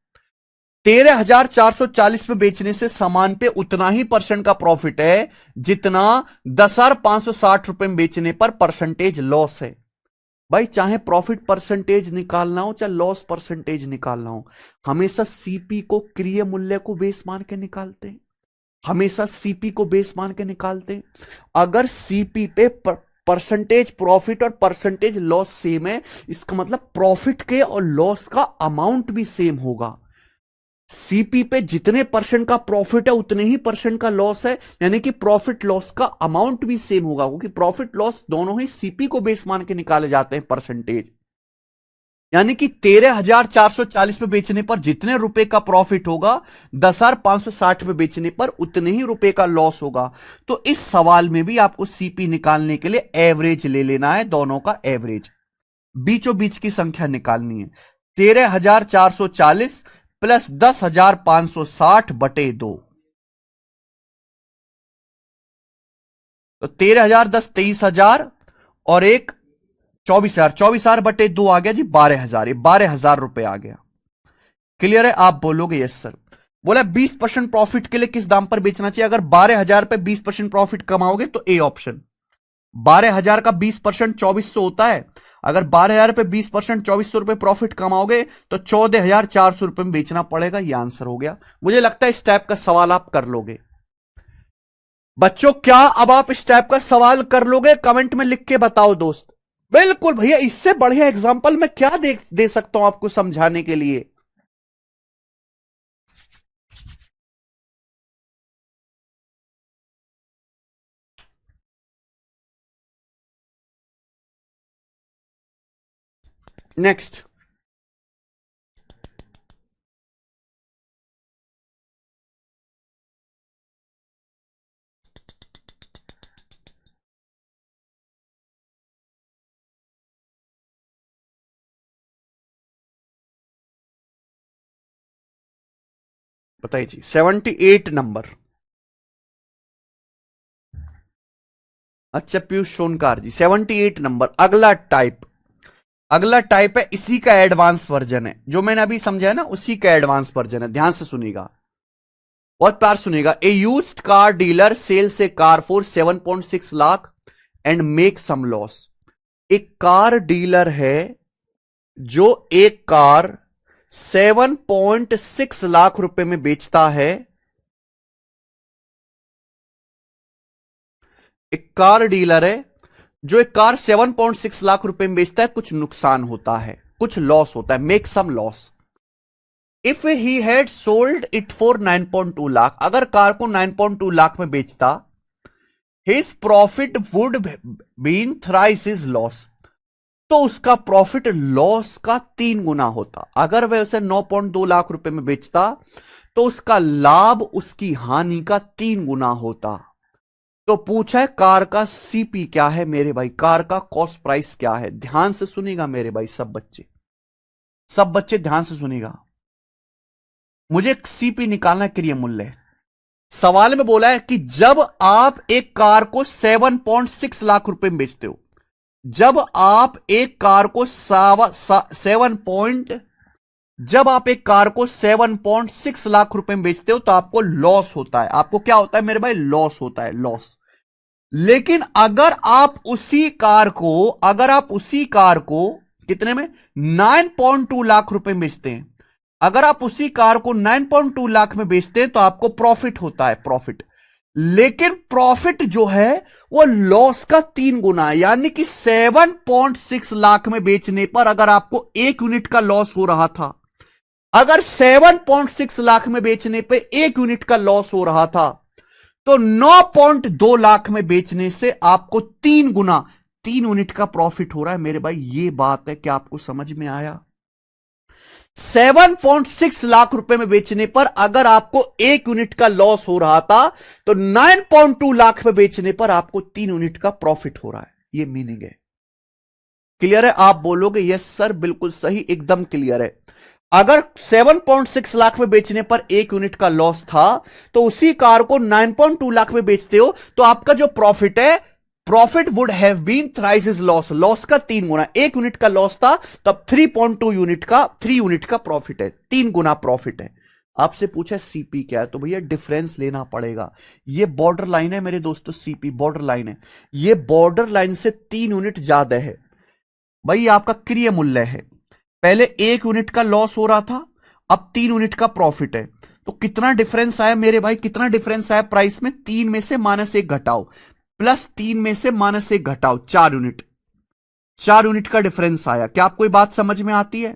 13,440 में बेचने से सामान पे उतना ही परसेंट का प्रॉफिट है जितना 10,560 रुपए में बेचने पर परसेंटेज लॉस है। भाई चाहे प्रॉफिट परसेंटेज निकालना हो चाहे लॉस परसेंटेज निकालना हो, हमेशा सीपी को क्रय मूल्य को बेस मान के निकालते हैं, हमेशा सीपी को बेस मान के निकालते हैं। अगर सीपी पे परसेंटेज प्रॉफिट और परसेंटेज लॉस सेम है, इसका मतलब प्रॉफिट के और लॉस का अमाउंट भी सेम होगा। सीपी पे जितने परसेंट का प्रॉफिट है उतने ही परसेंट का लॉस है, यानी कि प्रॉफिट लॉस का अमाउंट भी सेम होगा, क्योंकि प्रॉफिट लॉस दोनों ही सीपी को बेस मान के निकाले जाते हैं परसेंटेज। यानी कि 13,440 पे बेचने पर जितने रुपए का प्रॉफिट होगा 10,560 पे बेचने पर उतने ही रुपए का लॉस होगा। तो इस सवाल में भी आपको सीपी निकालने के लिए एवरेज ले लेना है, दोनों का एवरेज, बीचों बीच की संख्या निकालनी है। 13,440 प्लस 10,560 बटे 2, तो 13,000 10 23,000 और एक 24,000, 24,000 बटे 2 आ गया जी 12,000, ये 12,000 रुपए आ गया। क्लियर है? आप बोलोगे यस सर। बोला 20% प्रॉफिट के लिए किस दाम पर बेचना चाहिए? अगर 12,000 पे 20% प्रॉफिट कमाओगे तो ए ऑप्शन। 12,000 का 20% 2400 होता है। अगर 12,000 पे 20% 2400 रुपए प्रॉफिट कमाओगे तो 14,400 रुपए में बेचना पड़ेगा। यह आंसर हो गया। मुझे लगता है इस टाइप का सवाल आप कर लोगे बच्चों। क्या अब आप इस टाइप का सवाल कर लोगे? कमेंट में लिख के बताओ दोस्त। बिल्कुल भैया, इससे बढ़िया एग्जांपल मैं क्या दे सकता हूं आपको समझाने के लिए। नेक्स्ट, बताइए जी। 78 नंबर। अच्छा पीयूष सोनकार जी, 78 नंबर। अगला टाइप है, इसी का एडवांस वर्जन है। जो मैंने अभी समझा है ना, उसी का एडवांस वर्जन है। ध्यान से सुनिएगा, बहुत प्यार सुनिएगा। A used car dealer sells a car for 7.6 lakh and make some loss. एक कार डीलर है जो एक कार 7.6 लाख रुपए में बेचता है। एक कार डीलर है जो एक कार 7.6 लाख रुपए में बेचता है। कुछ नुकसान होता है, कुछ लॉस होता है, make some loss. If he had sold it for 9.2 lakh, अगर कार को 9.2 लाख में बेचता, his profit would been thrice his loss, तो उसका प्रॉफिट लॉस का 3 गुना होता। अगर वह उसे 9.2 लाख रुपए में बेचता तो उसका लाभ उसकी हानि का 3 गुना होता। तो पूछा है कार का सीपी क्या है मेरे भाई, कार का कॉस्ट प्राइस क्या है। ध्यान से सुनिएगा मेरे भाई, सब बच्चे ध्यान से सुनिएगा। मुझे सीपी निकालना क्रिय मूल्य। सवाल में बोला है कि जब आप एक कार को 7.6 लाख रुपए में बेचते हो, जब आप एक कार को 7.6 लाख रुपए में बेचते हो तो आपको लॉस होता है। आपको क्या होता है मेरे भाई? लॉस होता है, लॉस। लेकिन अगर आप उसी कार को कितने में? 9.2 लाख रुपए में बेचते हैं। अगर आप उसी कार को 9.2 लाख में बेचते हैं तो आपको प्रॉफिट होता है, प्रॉफिट। लेकिन प्रॉफिट जो है वो लॉस का 3 गुना है। यानी कि 7.6 लाख में बेचने पर अगर आपको 1 यूनिट का लॉस हो रहा था, अगर 7.6 लाख में बेचने पे 1 यूनिट का लॉस हो रहा था, तो 9.2 लाख में बेचने से आपको 3 गुना 3 यूनिट का प्रॉफिट हो रहा है मेरे भाई। ये बात है, क्या आपको समझ में आया? 7.6 लाख रुपए में बेचने पर अगर आपको 1 यूनिट का लॉस हो रहा था, तो 9.2 लाख में बेचने पर आपको 3 यूनिट का प्रॉफिट हो रहा है। ये मीनिंग है। क्लियर है? आप बोलोगे यस सर, बिल्कुल सही, एकदम क्लियर है। अगर 7.6 लाख में बेचने पर 1 यूनिट का लॉस था, तो उसी कार को 9.2 लाख में बेचते हो तो आपका जो प्रॉफिट है, profit would have been thrice his loss, loss का 3 गुना। 1 यूनिट का लॉस था तब 3 यूनिट का प्रॉफिट है, 3 गुना प्रॉफिट है। आपसे पूछा सीपी क्या है, तो भैया डिफरेंस लेना पड़ेगा। ये बॉर्डर लाइन है मेरे दोस्तों, सीपी बॉर्डर लाइन है। ये बॉर्डर लाइन से 3 यूनिट ज्यादा है भाई, आपका क्रिय मूल्य है। पहले 1 यूनिट का लॉस हो रहा था, अब 3 यूनिट का प्रॉफिट है। तो कितना डिफरेंस आया मेरे भाई, कितना डिफरेंस आया प्राइस में? 3 में से -1 घटाओ, प्लस 3 में से -1 घटाओ, 4 यूनिट। 4 यूनिट का डिफरेंस आया। क्या आपको बात समझ में आती है?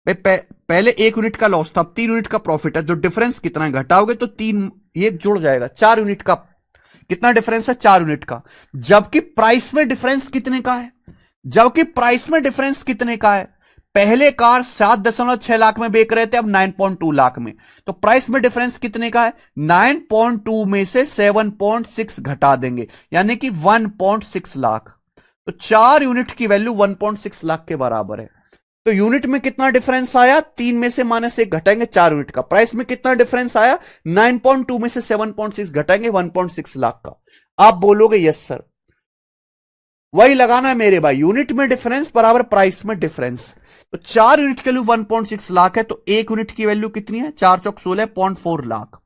पहले 1 यूनिट का लॉस था, अब 3 यूनिट का प्रॉफिट है। जो डिफरेंस कितना घटाओगे तो 3 ये जुड़ जाएगा, 4 यूनिट का। कितना डिफरेंस है? 4 यूनिट का। जबकि प्राइस में डिफरेंस कितने का है? पहले कार 7.6 लाख में बेच रहे थे, अब 9.2 लाख में। तो प्राइस में डिफरेंस कितने का है? 9.2 में से 7.6 घटा देंगे, यानी कि 1.6 लाख। तो 4 यूनिट की वैल्यू 1.6 लाख के बराबर है। तो यूनिट में कितना डिफरेंस आया? 3 में से -1 घटाएंगे, 4 यूनिट का। प्राइस में कितना डिफरेंस आया? 9.2 में से 7.6 घटाएंगे, 1.6 लाख का। आप बोलोगे यस सर, वही लगाना है मेरे भाई, यूनिट में डिफरेंस बराबर प्राइस में डिफरेंस। तो 4 यूनिट की वैल्यू 1.6 लाख है, तो 1 यूनिट की वैल्यू कितनी है? 4 चौक 16, 0.4 लाख।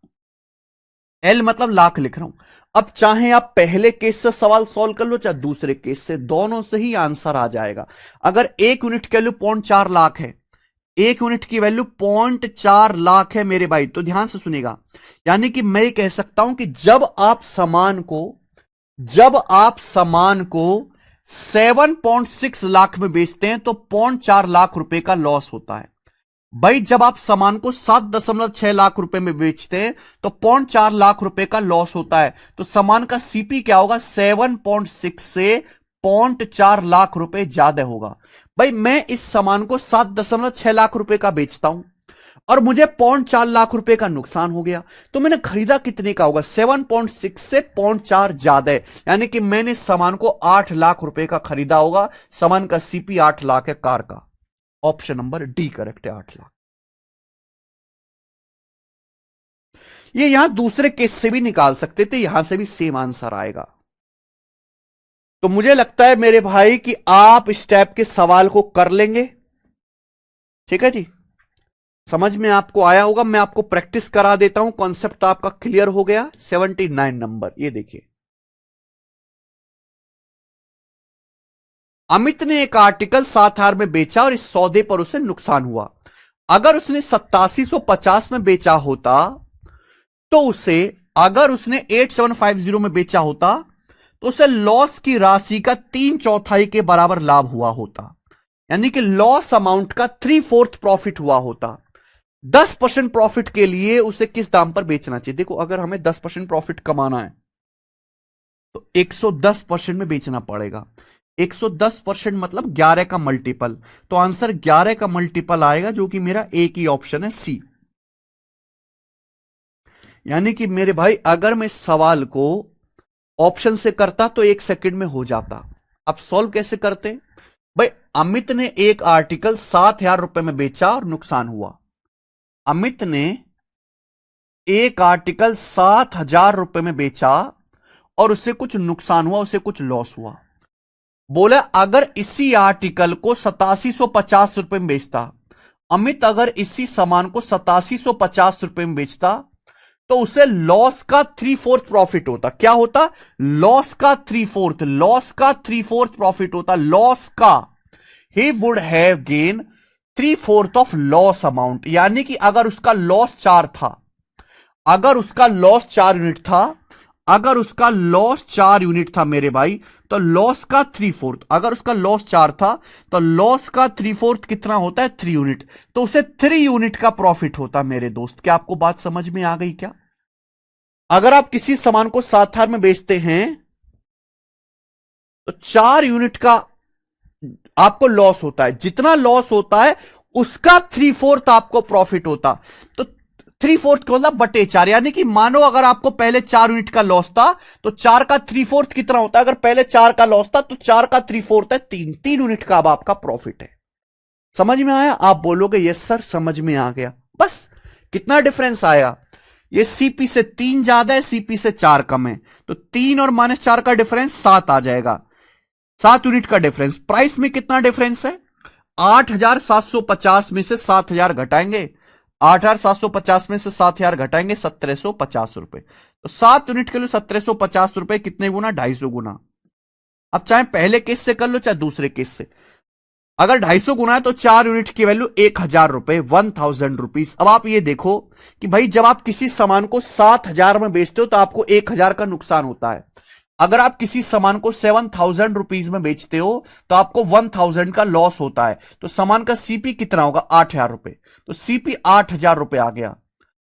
एल मतलब लाख लिख रहा हूं। अब चाहे आप पहले केस से सवाल सॉल्व कर लो चाहे दूसरे केस से, दोनों से ही आंसर आ जाएगा। अगर 1 यूनिट की वैल्यू 0.4 लाख है, 1 यूनिट की वैल्यू 0.4 लाख है मेरे भाई, तो ध्यान से सुनिएगा। यानी कि मैं कह सकता हूं कि जब आप सामान को 7.6 लाख में बेचते हैं तो 0.4 लाख रुपए का लॉस होता है। भाई जब आप सामान को 7.6 लाख रुपए में बेचते हैं तो 0.4 लाख रुपए का लॉस होता है। तो सामान का सीपी क्या होगा? 7.6 से 0.4 लाख रुपए ज्यादा होगा। भाई मैं इस सामान को 7.6 लाख रुपए का बेचता हूं और मुझे 0.4 लाख रुपए का नुकसान हो गया, तो मैंने खरीदा कितने का होगा? 7.6 से 0.4 ज्यादा है, यानी कि मैंने सामान को 8 लाख रुपए का खरीदा होगा। सामान का सीपी 8 लाख है कार का। ऑप्शन नंबर डी करेक्ट है, 8 लाख। ये यहां दूसरे केस से भी निकाल सकते थे, यहां से भी सेम आंसर आएगा। तो मुझे लगता है मेरे भाई कि आप इस टाइप के सवाल को कर लेंगे। ठीक है जी, समझ में आपको आया होगा। मैं आपको प्रैक्टिस करा देता हूं, कॉन्सेप्ट आपका क्लियर हो गया। 79 नंबर, ये देखिए। अमित ने एक आर्टिकल 7,000 में बेचा और इस सौदे पर उसे नुकसान हुआ। अगर उसने 8750 में बेचा होता तो उसे, अगर उसने 8750 में बेचा होता तो उसे लॉस की राशि का 3/4 के बराबर लाभ हुआ होता, यानी कि लॉस अमाउंट का 3/4 प्रॉफिट हुआ होता। 10% प्रॉफिट के लिए उसे किस दाम पर बेचना चाहिए? देखो, अगर हमें 10% प्रॉफिट कमाना है तो 110% में बेचना पड़ेगा। 110% मतलब 11 का मल्टीपल, तो आंसर 11 का मल्टीपल आएगा, जो कि मेरा एक ही ऑप्शन है, सी। यानी कि मेरे भाई अगर मैं सवाल को ऑप्शन से करता तो 1 सेकंड में हो जाता। अब सॉल्व कैसे करते? भाई अमित ने एक आर्टिकल 7,000 रुपए में बेचा और नुकसान हुआ। अमित ने एक आर्टिकल 7,000 रुपए में बेचा और उससे कुछ नुकसान हुआ, उसे कुछ लॉस हुआ। बोला अगर इसी आर्टिकल को 8750 रुपए में बेचता, अमित अगर इसी सामान को 8750 रुपए में बेचता तो उसे लॉस का 3/4 प्रॉफिट होता। क्या होता? लॉस का 3/4, लॉस का 3/4 प्रॉफिट होता। लॉस का, he would have gain 3/4 of loss amount. यानी कि अगर उसका लॉस 4 था, अगर उसका लॉस 4 यूनिट था, अगर उसका लॉस 4 यूनिट था मेरे भाई, तो लॉस का 3/4, अगर उसका लॉस 4 था तो लॉस का 3/4 कितना होता है? 3 यूनिट, तो उसे 3 यूनिट का प्रॉफिट होता मेरे दोस्त। क्या आपको बात समझ में आ गई क्या? अगर आप किसी सामान को 7,000 में बेचते हैं तो 4 यूनिट का आपको लॉस होता है, जितना लॉस होता है उसका 3/4 आपको प्रॉफिट होता। तो 3/4 का मतलब बटे 4, यानी कि मानो अगर आपको पहले 4 यूनिट का लॉस था तो 4 का 3/4 कितना होता है? अगर पहले 4 का लॉस था तो 4 का 3/4 है 3, 3 यूनिट का अब आपका प्रॉफिट है। समझ में आया? आप बोलोगे यस सर समझ में आ गया। बस कितना डिफरेंस आया? ये सीपी से 3 ज्यादा है, सीपी से 4 कम है, तो 3 और -4 का डिफरेंस 7 आ जाएगा। 7 यूनिट का डिफरेंस। प्राइस में कितना डिफरेंस है? 8,750 में से 7,000 घटाएंगे, 8,750 में से 7,000 घटाएंगे, 1,750 रुपए। तो 7 यूनिट के लिए 1,750 रुपए कितने गुना? 250 गुना। अब चाहे पहले केस से कर लो चाहे दूसरे केस से, अगर 250 गुना है तो 4 यूनिट की वैल्यू 1,000 रुपए, 1,000 रुपीज। अब आप ये देखो कि भाई जब आप किसी सामान को 7,000 में बेचते हो तो आपको 1,000 का नुकसान होता है। अगर आप किसी सामान को 7,000 रुपीज में बेचते हो तो आपको 1,000 का लॉस होता है। तो सामान का सीपी कितना होगा? 8,000 रुपए। तो सीपी 8,000 रुपए आ गया।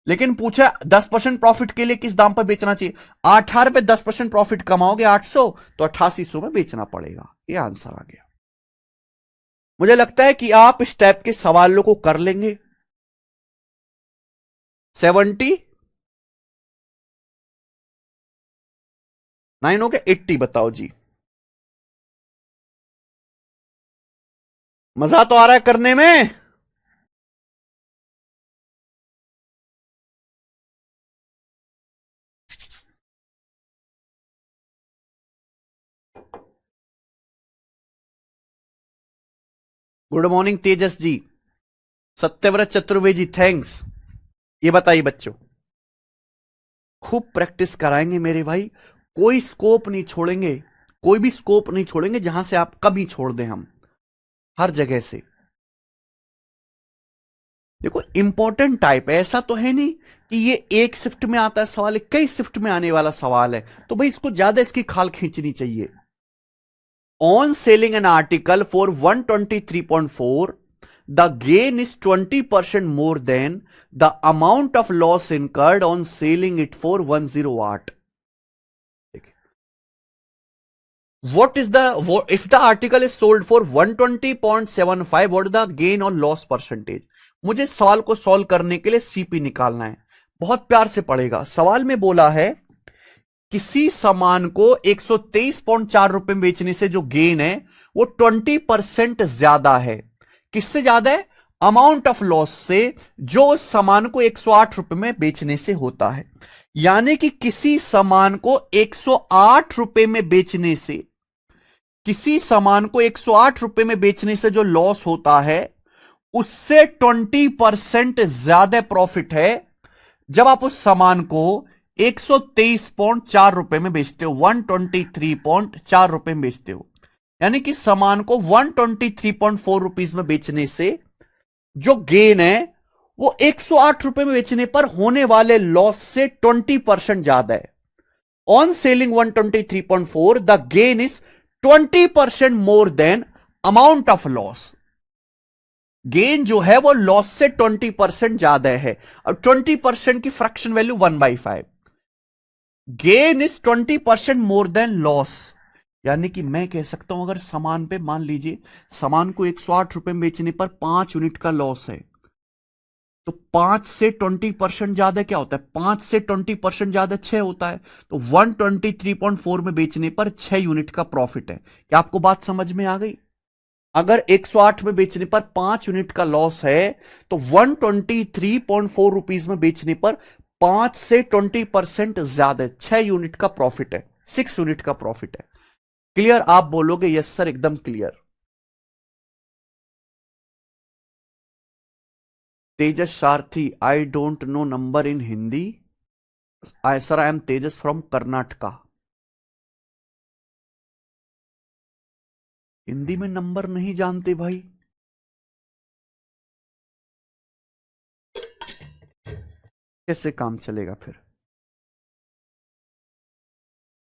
लेकिन पूछा 10% प्रॉफिट के लिए किस दाम पर बेचना चाहिए? 8,000 पे 10% प्रॉफिट कमाओगे 800, तो 8,800 में बेचना पड़ेगा। ये आंसर आ गया। मुझे लगता है कि आप इस टाइप के सवालों को कर लेंगे। 79 हो गया, 80 बताओ जी। मजा तो आ रहा है करने में। गुड मॉर्निंग तेजस जी, सत्यव्रत चतुर्वेदी थैंक्स। ये बताइए बच्चों, खूब प्रैक्टिस कराएंगे मेरे भाई, कोई स्कोप नहीं छोड़ेंगे, कोई भी स्कोप नहीं छोड़ेंगे जहां से आप कभी छोड़ दें, हम हर जगह से। देखो इंपॉर्टेंट टाइप है, ऐसा तो है नहीं कि ये एक शिफ्ट में आता है सवाल, कई शिफ्ट में आने वाला सवाल है, तो भाई इसको ज्यादा इसकी खाल खींचनी चाहिए। On selling an article for 123.4, the gain is 20% more than the amount of loss incurred on selling it for 10 watt. What is the, if the article is sold for 120.75, what is the gain or loss percentage? मुझे सवाल को solve करने के लिए CP निकालना है। बहुत प्यार से पढ़ेगा। सवाल में बोला है किसी सामान को 123.4 रुपए में बेचने से जो गेन है वो 20% ज्यादा है। किससे ज्यादा है? अमाउंट ऑफ लॉस से, जो उस सामान को 108 रुपए में बेचने से होता है। यानी कि किसी सामान को 108 रुपए में बेचने से, किसी सामान को 108 रुपए में बेचने से जो लॉस होता है उससे 20% ज्यादा प्रॉफिट है जब आप उस सामान को 123.4 रुपए में बेचते हो, 123.4 रुपए में बेचते हो। यानी कि सामान को 123.4 रुपीज में बेचने से जो गेन है वो 108 रुपए में बेचने पर होने वाले लॉस से 20% ज्यादा है। On selling 123.4 the gain is 20% more than amount of loss. Gain जो है वो लॉस से 20% ज्यादा है, और 20% की fraction value 1/5। Gain is 20% more than loss. यानी कि मैं कह सकता हूं अगर सामान पे मान लीजिए सामान को 108 रुपए में बेचने पर 5 यूनिट का लॉस है, तो 5 से 20% ज्यादा क्या होता है? 5 से 20% ज्यादा 6 होता है। तो 123.4 में बेचने पर 6 यूनिट का प्रॉफिट है। क्या आपको बात समझ में आ गई? अगर 108 में बेचने पर 5 यूनिट का लॉस है तो 123.4 रुपीज में बेचने पर 5 से 20% ज्यादा 6 यूनिट का प्रॉफिट है, 6 यूनिट का प्रॉफिट है। क्लियर? आप बोलोगे यस सर, एकदम clear. Tejas Sarathi, I don't know number in Hindi. I sir, I am Tejas from Karnataka. Hindi में नंबर नहीं जानते भाई? कैसे काम चलेगा फिर?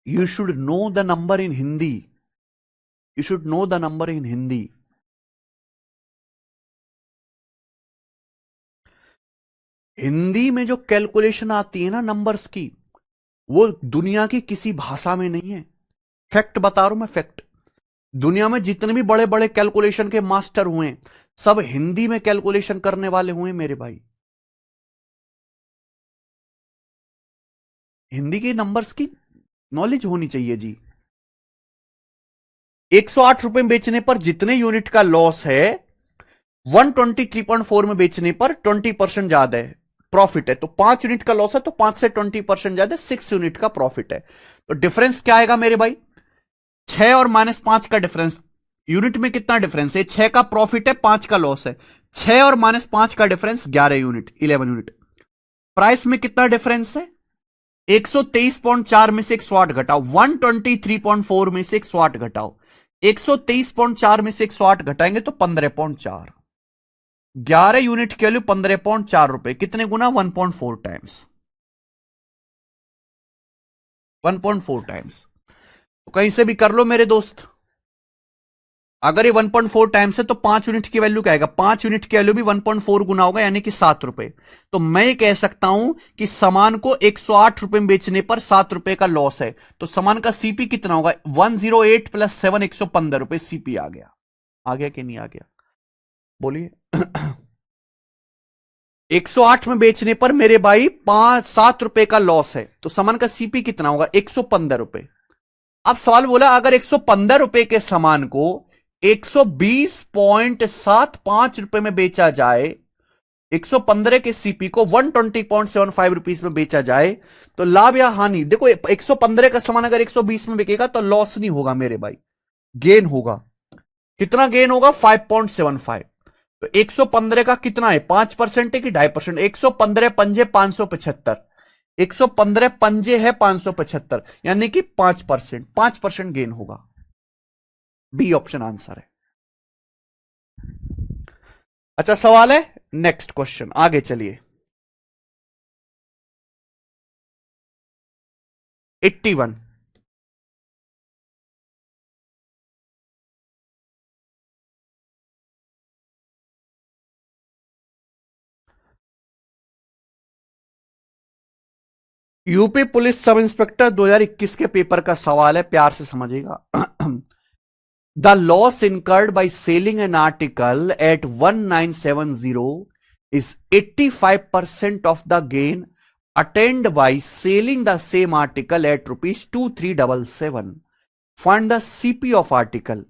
You should know the number in Hindi, you should know the number in Hindi. Hindi में जो कैलकुलेशन आती है ना नंबर्स की, वो दुनिया की किसी भाषा में नहीं है। फैक्ट बता रहा हूं मैं, फैक्ट। दुनिया में जितने भी बड़े बड़े कैलकुलेशन के मास्टर हुए सब हिंदी में कैलकुलेशन करने वाले हुए मेरे भाई। हिंदी के नंबर्स की नॉलेज होनी चाहिए जी। 108 रुपए में बेचने पर जितने यूनिट का लॉस है 123.4 में बेचने पर 20% ज्यादा है, प्रॉफिट है। तो 5 यूनिट का लॉस है तो 5 से 20% ज्यादा 6 यूनिट का प्रॉफिट है। तो डिफरेंस क्या आएगा मेरे भाई? 6 और -5 का डिफरेंस। यूनिट में कितना डिफरेंस है? 6 का प्रॉफिट है, 5 का लॉस है। 6 और -5 का डिफरेंस 11 यूनिट, 11 यूनिट। प्राइस में कितना डिफरेंस है? 123.4 में से 108 घटाओ, 123.4 में से 108 घटाओ, 123.4 में से 108 घटाएंगे तो 15.4। 11 यूनिट की वैल्यू 15.4 रुपए, कितने गुना? 1.4 टाइम्स, 1.4 टाइम्स। तो कहीं से भी कर लो मेरे दोस्त। अगर ये 1.4 टाइम्स है तो 5 यूनिट की वैल्यू क्या आएगा? 5 यूनिट की वैल्यू भी 1.4 गुना होगा, यानी कि 7 रुपए। तो मैं ये कह सकता हूं कि सामान को 108 रुपए में बेचने पर 7 रुपए का लॉस है, तो सामान का सीपी कितना होगा? 108 प्लस 7, 115 रुपए सीपी आ गया। आ गया कि नहीं आ गया? बोलिए। 108 में बेचने पर मेरे भाई 7 रुपए का लॉस है, तो सामान का सीपी कितना होगा? 115 रुपए। अब सवाल बोला अगर 115 रुपए के सामान को 120.75 रुपए में बेचा जाए, 115 के सीपी को 120.75 रुपीज में बेचा जाए, तो लाभ या हानि? देखो 115 का सामान अगर 120 में बिकेगा तो लॉस नहीं होगा मेरे भाई, गेन होगा। कितना गेन होगा 5.75। तो 115 का कितना है 5% है कि 2.5%? 115 पंजे 575, 115 पंजे है 575, यानी कि 5%, 5% गेन होगा। बी ऑप्शन आंसर है। अच्छा सवाल है, नेक्स्ट क्वेश्चन, आगे चलिए। 81। यूपी पुलिस सब इंस्पेक्टर 2021 के पेपर का सवाल है, प्यार से समझिएगा। The loss incurred by selling an article at 1970 is 85% of the gain attained by selling the same article at ₹2377। Find the CP of article.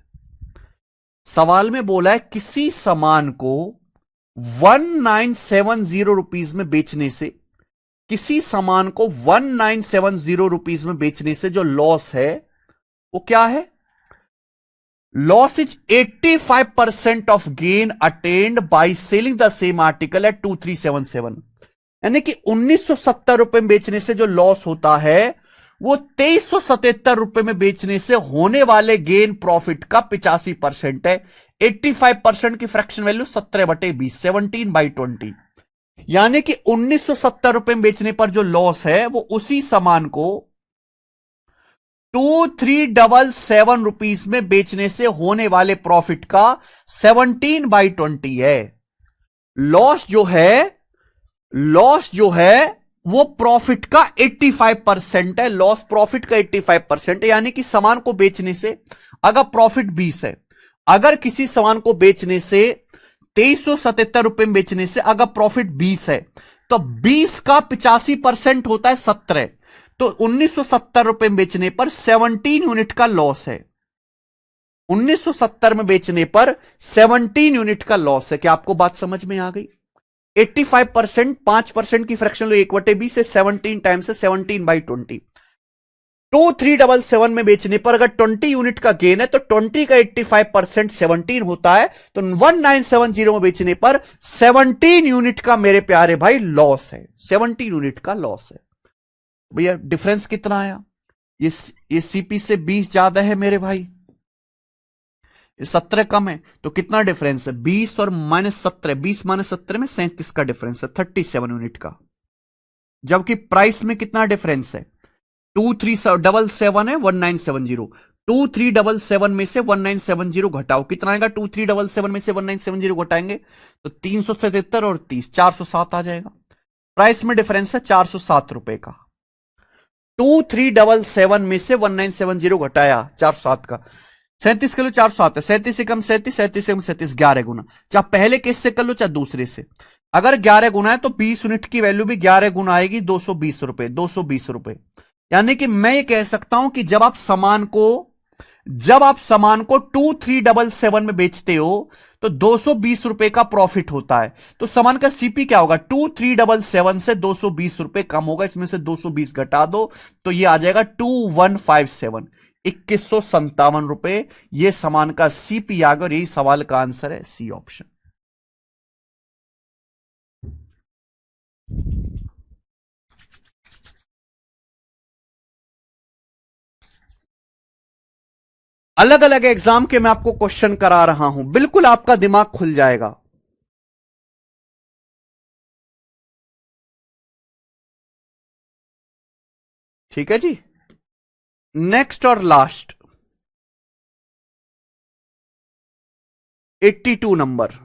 सवाल में बोला है किसी सामान को 1970 रुपीज में बेचने से, किसी सामान को 1970 रुपीज में बेचने से जो लॉस है वो क्या है? Loss is 85% of gain attained by selling the same article at 2377। यानी कि 1970 रुपए में बेचने से जो लॉस होता है वो 2377 रुपए में बेचने से होने वाले गेन प्रॉफिट का 85% है। 85% की फ्रैक्शन वैल्यू 17/20, 17/20। यानी कि 1970 रुपए में बेचने पर जो लॉस है वो उसी सामान को 2377 रुपीज में बेचने से होने वाले प्रॉफिट का 17/20 है। लॉस जो है वो प्रॉफिट का 85% है। लॉस प्रॉफिट का 85% है, यानी कि सामान को बेचने से अगर प्रॉफिट 20 है, अगर किसी सामान को बेचने से 2377 रुपए में बेचने से अगर प्रॉफिट 20 है तो 20 का 85% होता है 17। तो 1970 रुपए में बेचने पर 17 यूनिट का लॉस है। 1970 में बेचने पर 17 यूनिट का लॉस है। क्या आपको बात समझ में आ गई? 85%, 5% की फ्रैक्शन लो 1/20 से 17 टाइम्स है 17/20। 2377 में बेचने पर अगर 20 यूनिट का गेन है तो 20 का 85% 17 होता है। तो 1970 में बेचने पर 17 यूनिट का मेरे प्यारे भाई लॉस है। 17 यूनिट का लॉस है। भैया डिफरेंस कितना आया? ये सीपी से 20 ज्यादा है मेरे भाई, ये 17 कम है, तो कितना डिफरेंस है? 20 और -17, 20 -17 में 37 का डिफरेंस है, 37 यूनिट का। जबकि प्राइस में कितना डिफरेंस है? 2377 है 1970, 2377 में से 1970 घटाओ, कितना आएगा? 2377 में से 1970 घटाएंगे तो 377 और 30, 407 आ जाएगा। प्राइस में डिफरेंस है 407 रुपए का। 2377 में से 1970 घटाया 407 का, 37 किलो 407 है, 37 से कम 37, 37 से कम 37, 11 गुना। चाहे पहले केस से कर लो चाहे दूसरे से। अगर 11 गुना है तो 20 यूनिट की वैल्यू भी 11 गुना आएगी, 220 रुपए, 220 रुपए। यानी कि मैं ये कह सकता हूं कि जब आप सामान को 2377 में बेचते हो तो 220 रुपए का प्रॉफिट होता है। तो सामान का सीपी क्या होगा? 2377 से 220 रुपए कम होगा, इसमें से 220 घटा दो तो ये आ जाएगा 2157, 2157 रुपए। ये सामान का सीपी आ गया और यही सवाल का आंसर है, सी ऑप्शन। अलग अलग एग्जाम के मैं आपको क्वेश्चन करा रहा हूं, बिल्कुल आपका दिमाग खुल जाएगा। ठीक है जी, नेक्स्ट और लास्ट 82 नंबर।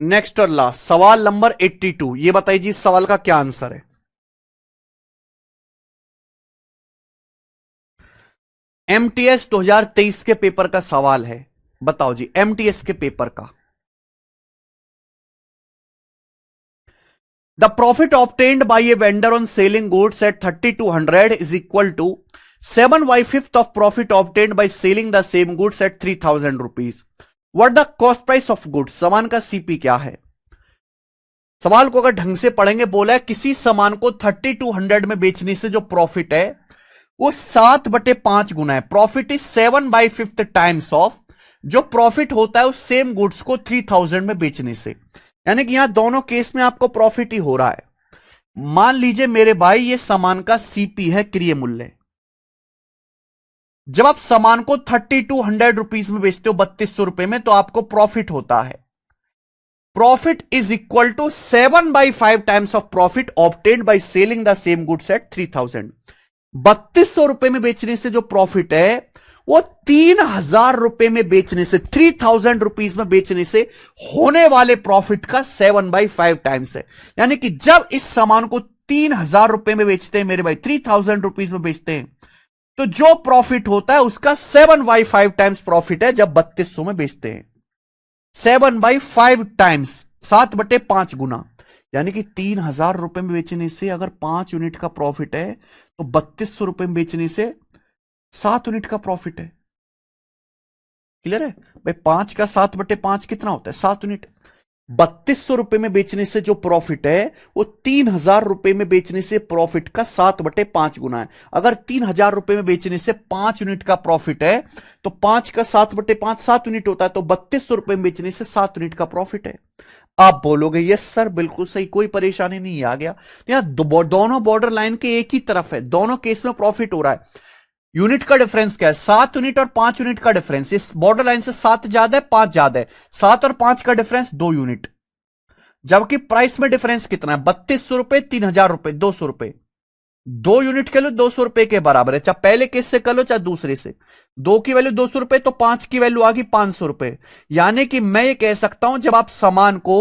नेक्स्ट और लास्ट सवाल नंबर 82। ये बताइए जी इस सवाल का क्या आंसर है? एमटीएस 2023 के पेपर का सवाल है, बताओ जी एमटीएस के पेपर का। The profit obtained by a vendor on selling goods at 3200 is equal to 7/5 of profit obtained by selling the same goods at 3000 rupees. What the cost price of goods? सामान का CP क्या है? सवाल को अगर ढंग से पढ़ेंगे, बोला है किसी सामान को 3200 में बेचने से जो प्रॉफिट है वो 7/5 गुना है। प्रॉफिट इज 7/5 टाइम्स ऑफ जो प्रॉफिट होता है उस सेम गुड्स को 3000 में बेचने से। यानी कि यहां दोनों केस में आपको प्रॉफिट ही हो रहा है। मान लीजिए मेरे भाई ये सामान का सीपी है, क्रय मूल्य। जब आप सामान को 3200 रुपीज में बेचते हो, 3200 रुपए में, तो आपको प्रॉफिट होता है। Profit is equal to 7/5 times of profit obtained by selling the same goods at 3000। 3200 रुपए में बेचने से जो प्रॉफिट है वो 3000 रुपए में बेचने से, 3000 रुपीज में बेचने से होने वाले प्रॉफिट का 7/5 टाइम्स है। यानी कि जब इस सामान को 3000 रुपए में बेचते हैं मेरे भाई, 3000 रुपीज में बेचते हैं, तो जो प्रॉफिट होता है उसका 7/5 टाइम्स प्रॉफिट है जब 3200 में बेचते हैं। 7/5 टाइम्स, 7/5 गुना। यानी कि 3000 रुपए में बेचने से अगर 5 यूनिट का प्रॉफिट है तो 3200 रुपए में बेचने से 7 यूनिट का प्रॉफिट है। क्लियर है भाई? 5 का 7/5 कितना होता है? 7 यूनिट। 3200 रुपए में बेचने से जो प्रॉफिट है वो 3000 रुपए में बेचने से प्रॉफिट का 7/5 गुना है। अगर 3000 रुपए में बेचने से 5 यूनिट का प्रॉफिट है तो 5 का 7/5 7 यूनिट होता है, तो 3200 रुपए में बेचने से 7 यूनिट का प्रॉफिट है। आप बोलोगे यस सर बिल्कुल सही, कोई परेशानी नहीं आ गया। यहां दोनों बॉर्डर लाइन के एक ही तरफ है, दोनों केस में प्रॉफिट हो रहा है। यूनिट का डिफरेंस क्या है? 7 यूनिट और 5 यूनिट का डिफरेंस। इस बॉर्डर लाइन से 7 ज्यादा है, 5 ज्यादा है। 7 और 5 का डिफरेंस 2 यूनिट। जबकि प्राइस में डिफरेंस कितना है? 3200 रुपए, 3000 रुपए, 200 रुपए। 2 यूनिट के लो 200 रुपए के बराबर है, चाहे पहले केस से कर लो चाहे दूसरे से। 2 की वैल्यू 200 रुपए तो 5 की वैल्यू आ गई 500 रुपए। यानी कि मैं ये कह सकता हूं जब आप सामान को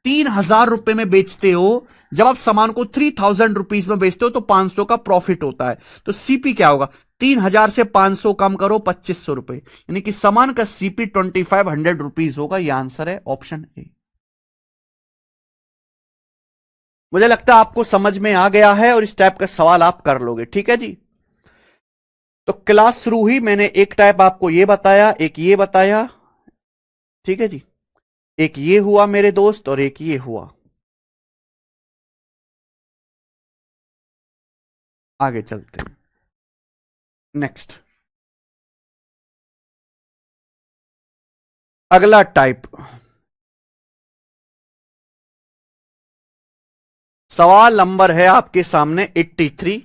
3000 रुपए में बेचते हो, जब आप सामान को 3000 रुपीज में बेचते हो तो 500 का प्रॉफिट होता है। तो सीपी क्या होगा? 3000 से 500 कम करो, 2500 रुपए। यानी कि सामान का सीपी 2500 रुपीज होगा। यह आंसर है ऑप्शन ए। मुझे लगता है आपको समझ में आ गया है और इस टाइप का सवाल आप कर लोगे। ठीक है जी। तो क्लास शुरू हुई, मैंने एक टाइप आपको ये बताया, एक ये बताया। ठीक है जी। एक ये हुआ मेरे दोस्त और एक ये हुआ। आगे चलते हैं। नेक्स्ट, अगला टाइप। सवाल नंबर है आपके सामने 83,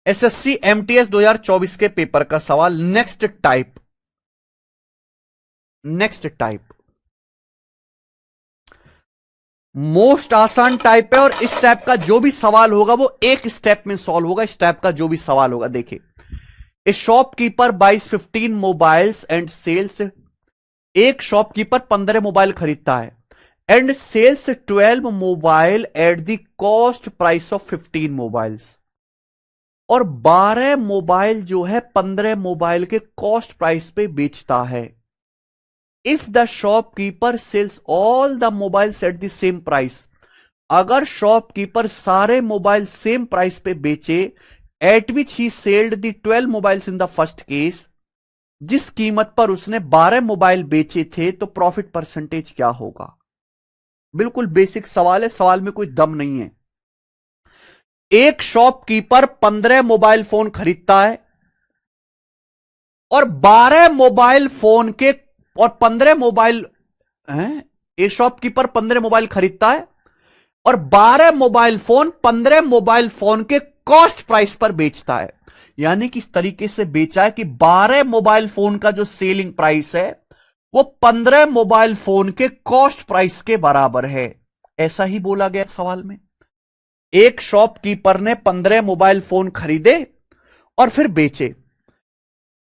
एसएससी एमटीएस 2024 के पेपर का सवाल। Next type, next type most आसान टाइप है और इस टाइप का जो भी सवाल होगा वो एक स्टेप में सॉल्व होगा। इस टाइप का जो भी सवाल होगा, देखिए, a shopkeeper buys 15 mobiles and sells. एक शॉपकीपर 15 मोबाइल खरीदता है and sells 12 mobile at the cost price of 15 mobiles. और 12 मोबाइल जो है 15 मोबाइल के कॉस्ट प्राइस पे बेचता है। If the shopkeeper sells all the mobiles at the same price, अगर शॉपकीपर सारे मोबाइल सेम प्राइस पे बेचे, at which he sold the 12 mobiles in the first case, जिस कीमत पर उसने 12 मोबाइल बेचे थे, तो प्रॉफिट परसेंटेज क्या होगा? बिल्कुल बेसिक सवाल है, सवाल में कोई दम नहीं है। एक शॉपकीपर 15 मोबाइल फोन खरीदता है और 12 मोबाइल फोन के, और 15 मोबाइल हैं, एक शॉपकीपर 15 मोबाइल खरीदता है और 12 मोबाइल फोन 15 मोबाइल फोन के कॉस्ट प्राइस पर बेचता है। यानी कि इस तरीके से बेचा है कि 12 मोबाइल फोन का जो सेलिंग प्राइस है वो 15 मोबाइल फोन के कॉस्ट प्राइस के बराबर है। ऐसा ही बोला गया सवाल में। एक शॉपकीपर ने 15 मोबाइल फोन खरीदे और फिर बेचे।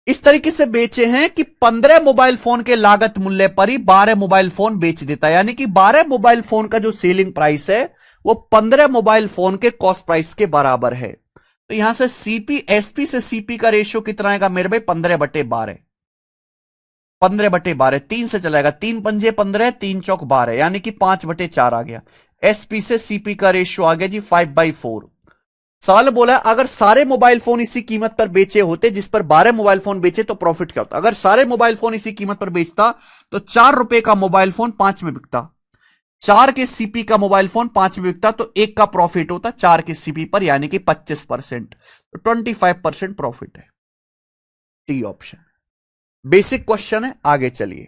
इस तरीके से बेचे हैं कि 15 मोबाइल फोन के लागत मूल्य पर ही 12 मोबाइल फोन बेच देता है। यानी कि 12 मोबाइल फोन का जो सेलिंग प्राइस है वो 15 मोबाइल फोन के कॉस्ट प्राइस के बराबर है। तो यहां से सीपी, एसपी से सीपी का रेशियो कितना आएगा मेरे भाई? 15/12। 15/12 3 से चलाएगा, 3 पंजे 15, 3 चौक 12, यानी कि 5/4 आ गया। एसपी से सीपी का रेशियो आ गया जी 5/4। सवाल बोला अगर सारे मोबाइल फोन इसी कीमत पर बेचे होते, जिस पर 12 मोबाइल फोन बेचे, तो प्रॉफिट क्या होता? अगर सारे मोबाइल फोन इसी कीमत पर बेचता तो 4 रुपए का मोबाइल फोन 5 में बिकता। 4 के सीपी का मोबाइल फोन 5 में बिकता तो 1 का प्रॉफिट होता 4 के सीपी पर, यानी कि 25%, तो 25% प्रॉफिट है। T option. बेसिक क्वेश्चन है, आगे चलिए।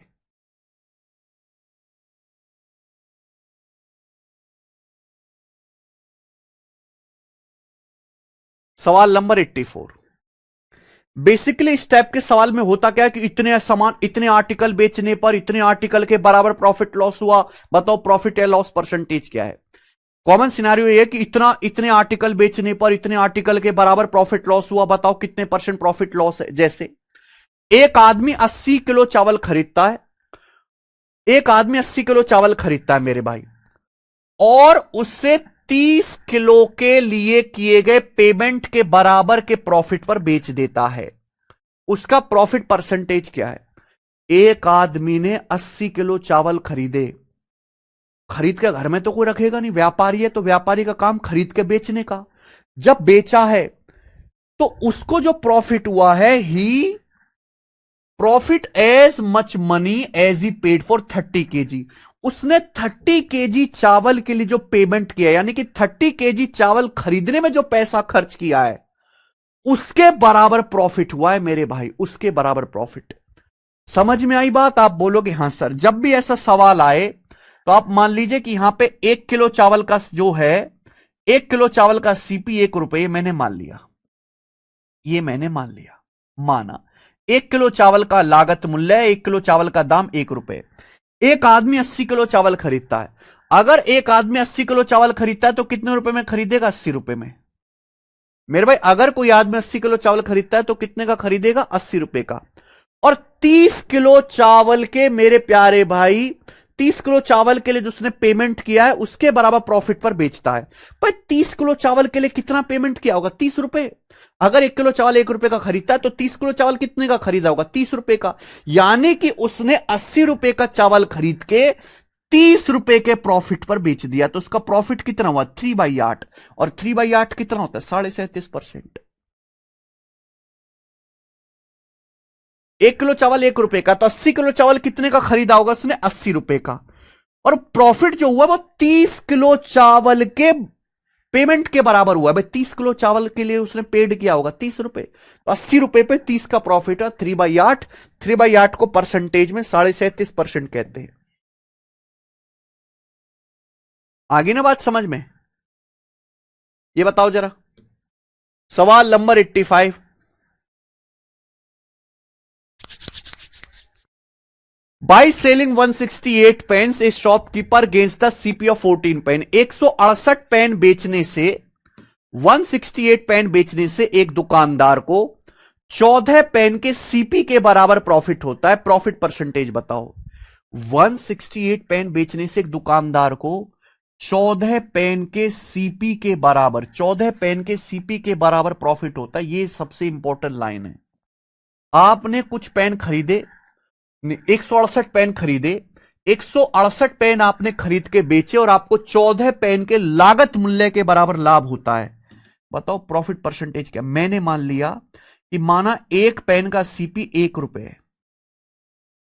सवाल नंबर 84। बेसिकली इस टाइप के सवाल में होता क्या है कि इतने सामान, इतने आर्टिकल बेचने पर इतने आर्टिकल के बराबर प्रॉफिट लॉस हुआ, बताओ प्रॉफिट या लॉस परसेंटेज क्या है। कॉमन सिनेरियो ये है कि इतने आर्टिकल बेचने पर इतने आर्टिकल के बराबर प्रॉफिट लॉस हुआ, बताओ कितने परसेंट प्रॉफिट लॉस है। जैसे एक आदमी 80 किलो चावल खरीदता है, एक आदमी 80 किलो चावल खरीदता है मेरे भाई, और उससे 30 किलो के लिए किए गए पेमेंट के बराबर के प्रॉफिट पर बेच देता है। उसका प्रॉफिट परसेंटेज क्या है। एक आदमी ने 80 किलो चावल खरीदे, खरीद के घर में तो कोई रखेगा नहीं, व्यापारी है तो व्यापारी का काम खरीद के बेचने का। जब बेचा है तो उसको जो प्रॉफिट हुआ है, he profit as much money as he paid for 30 KG. उसने 30 केजी चावल के लिए जो पेमेंट किया, यानी कि 30 केजी चावल खरीदने में जो पैसा खर्च किया है, उसके बराबर प्रॉफिट हुआ है मेरे भाई, उसके बराबर प्रॉफिट। समझ में आई बात। आप बोलोगे हां सर। जब भी ऐसा सवाल आए तो आप मान लीजिए कि यहां पे 1 किलो चावल का जो है, 1 किलो चावल का सीपी 1 रुपए, मैंने मान लिया, ये मैंने मान लिया, माना 1 किलो चावल का लागत मूल्य है, 1 किलो चावल का दाम 1 रुपए। एक आदमी 80 किलो चावल खरीदता है। अगर एक आदमी 80 किलो चावल खरीदता है तो कितने रुपए में खरीदेगा। 80 रुपए में। मेरे भाई अगर कोई आदमी 80 किलो चावल खरीदता है तो कितने का खरीदेगा। 80 रुपए का। और 30 किलो चावल के मेरे प्यारे भाई, 30 किलो चावल के लिए जो उसने पेमेंट किया है उसके बराबर प्रॉफिट पर बेचता है। पर 30 किलो चावल के लिए कितना पेमेंट किया होगा। 30 रुपए। अगर 1 किलो चावल 1 रुपए का खरीदता है तो 30 किलो चावल कितने का खरीदा होगा। 30 रुपए का। यानी कि उसने 80 रुपए का चावल खरीद के 30 रुपए के प्रॉफिट पर बेच दिया, तो उसका प्रॉफिट कितना हुआ। 3/8। और 3/8 कितना होता है। 37.5%। 1 किलो चावल 1 रुपए का, तो 80 किलो चावल कितने का खरीदा होगा उसने। 80 रुपए का। और प्रॉफिट जो हुआ वो 30 किलो चावल के पेमेंट के बराबर हुआ। भाई 30 किलो चावल के लिए उसने पेड किया होगा 30 रुपए, तो 80 रुपए पे 30 का प्रॉफिट है। 3/8। 3/8 को परसेंटेज में 37.5% कहते हैं। आगे ना बात समझ में। ये बताओ जरा। सवाल number 85। By selling 168 pens a shopkeeper gains the CP of 14 pen. 168 pen बेचने से, 168 पेन बेचने से एक दुकानदार को 14 पेन के सीपी के बराबर प्रॉफिट होता है। प्रॉफिट परसेंटेज बताओ। 168 पेन बेचने से एक दुकानदार को 14 पेन के सीपी के बराबर, 14 पेन के सीपी के बराबर प्रॉफिट होता है। ये सबसे इंपॉर्टेंट लाइन है। आपने कुछ पेन खरीदे, 168 पेन खरीदे, 168 पेन आपने खरीद के बेचे और आपको 14 पेन के लागत मूल्य के बराबर लाभ होता है। बताओ प्रॉफिट परसेंटेज क्या। मैंने मान लिया कि माना एक पेन का सीपी 1 रुपए है,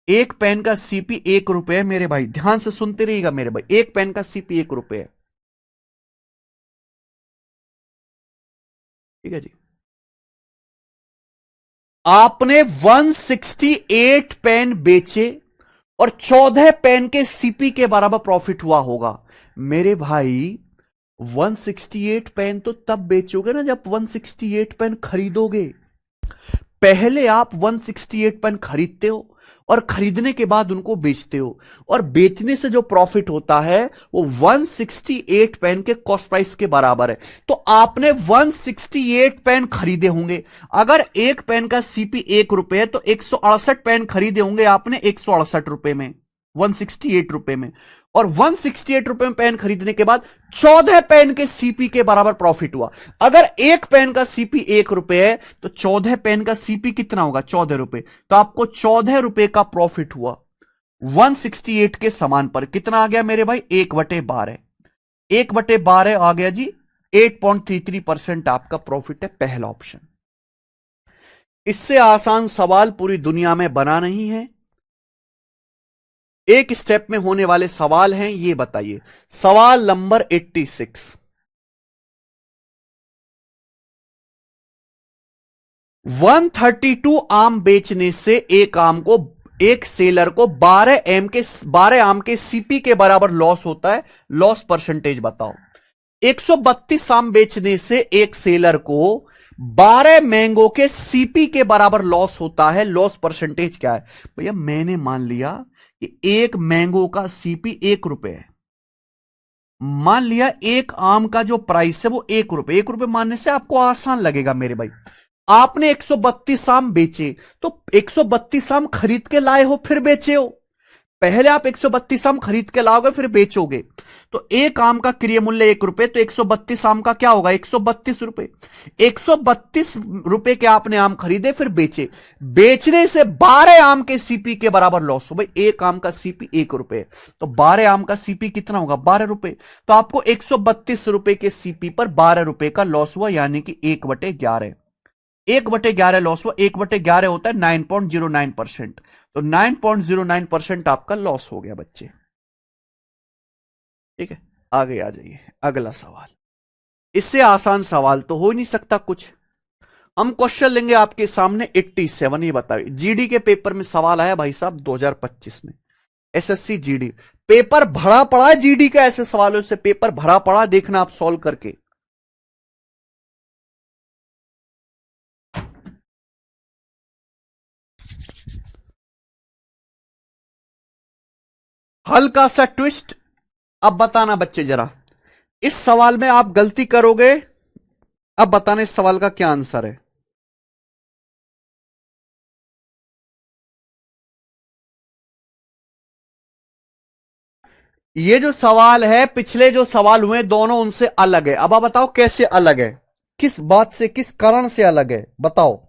एक पेन का सीपी 1 रुपए है मेरे भाई, ध्यान से सुनते रहिएगा मेरे भाई। एक पेन का सीपी 1 रुपए है। ठीक है जी। आपने 168 पेन बेचे और 14 पेन के सीपी के बराबर प्रॉफिट हुआ होगा मेरे भाई। 168 पेन तो तब बेचोगे ना जब 168 पेन खरीदोगे। पहले आप 168 पेन खरीदते हो और खरीदने के बाद उनको बेचते हो, और बेचने से जो प्रॉफिट होता है वो 168 पेन के कॉस्ट प्राइस के बराबर है। तो आपने 168 पेन खरीदे होंगे। अगर एक पेन का सीपी 1 रुपए है तो 168 पेन खरीदे होंगे आपने 168 रुपए में, 168 रुपए में। और 168 रुपए में पेन खरीदने के बाद 14 पेन के सीपी के बराबर प्रॉफिट हुआ। अगर एक पेन का सीपी 1 रुपए है तो 14 पेन का सीपी कितना होगा। 14 रुपए। तो आपको 14 रुपए का प्रॉफिट हुआ 168 के समान पर। कितना आ गया मेरे भाई। 1/12। 1/12 आ गया जी। 8.33% आपका प्रॉफिट है। पहला ऑप्शन। इससे आसान सवाल पूरी दुनिया में बना नहीं है। एक स्टेप में होने वाले सवाल हैं, ये बताइए। सवाल नंबर 86। 132 आम बेचने से एक सेलर को 12 आम के सीपी के बराबर लॉस होता है। लॉस परसेंटेज बताओ। 132 आम बेचने से एक सेलर को 12 मैंगो के सीपी के बराबर लॉस होता है। लॉस परसेंटेज क्या है? भैया मैंने मान लिया कि एक मैंगो का सीपी 1 रुपए है। मान लिया एक आम का जो प्राइस है वो 1 रुपए। 1 रुपए मानने से आपको आसान लगेगा मेरे भाई। आपने 132 आम बेचे, तो 132 आम खरीद के लाए हो फिर बेचे हो। पहले आप 132 आम खरीद के लाओगे फिर बेचोगे। तो एक आम का क्रय मूल्य 1 रुपए, तो 132 आम का क्या होगा? 132 रुपए। 132 रुपए के आपने आम खरीदे फिर बेचे। बेचने से 12 आम के सीपी के बराबर लॉस हो। भाई एक आम का सीपी 1 रुपए, तो 12 आम का सीपी कितना होगा? 12 रुपए। तो आपको 132 रुपए के सीपी पर 12 रुपए का लॉस हुआ, यानी कि 1/11। 1/11 लॉस हुआ। 1/11 होता है 9.09%। तो 9.09% आपका लॉस हो गया बच्चे। ठीक है, आगे आ जाइए। अगला सवाल, इससे आसान सवाल तो हो ही नहीं सकता कुछ। हम क्वेश्चन लेंगे आपके सामने 87। ये बताइए, जीडी के पेपर में सवाल आया भाई साहब 2025 में। एसएससी जीडी पेपर भरा पड़ा है। जीडी का ऐसे सवालों से पेपर भरा पड़ा, देखना आप सॉल्व करके। हल्का सा ट्विस्ट। अब बताना बच्चे जरा, इस सवाल में आप गलती करोगे। अब बताना इस सवाल का क्या आंसर है। ये जो सवाल है, पिछले जो सवाल हुए दोनों उनसे अलग है। अब आप बताओ कैसे अलग है, किस बात से, किस कारण से अलग है, बताओ।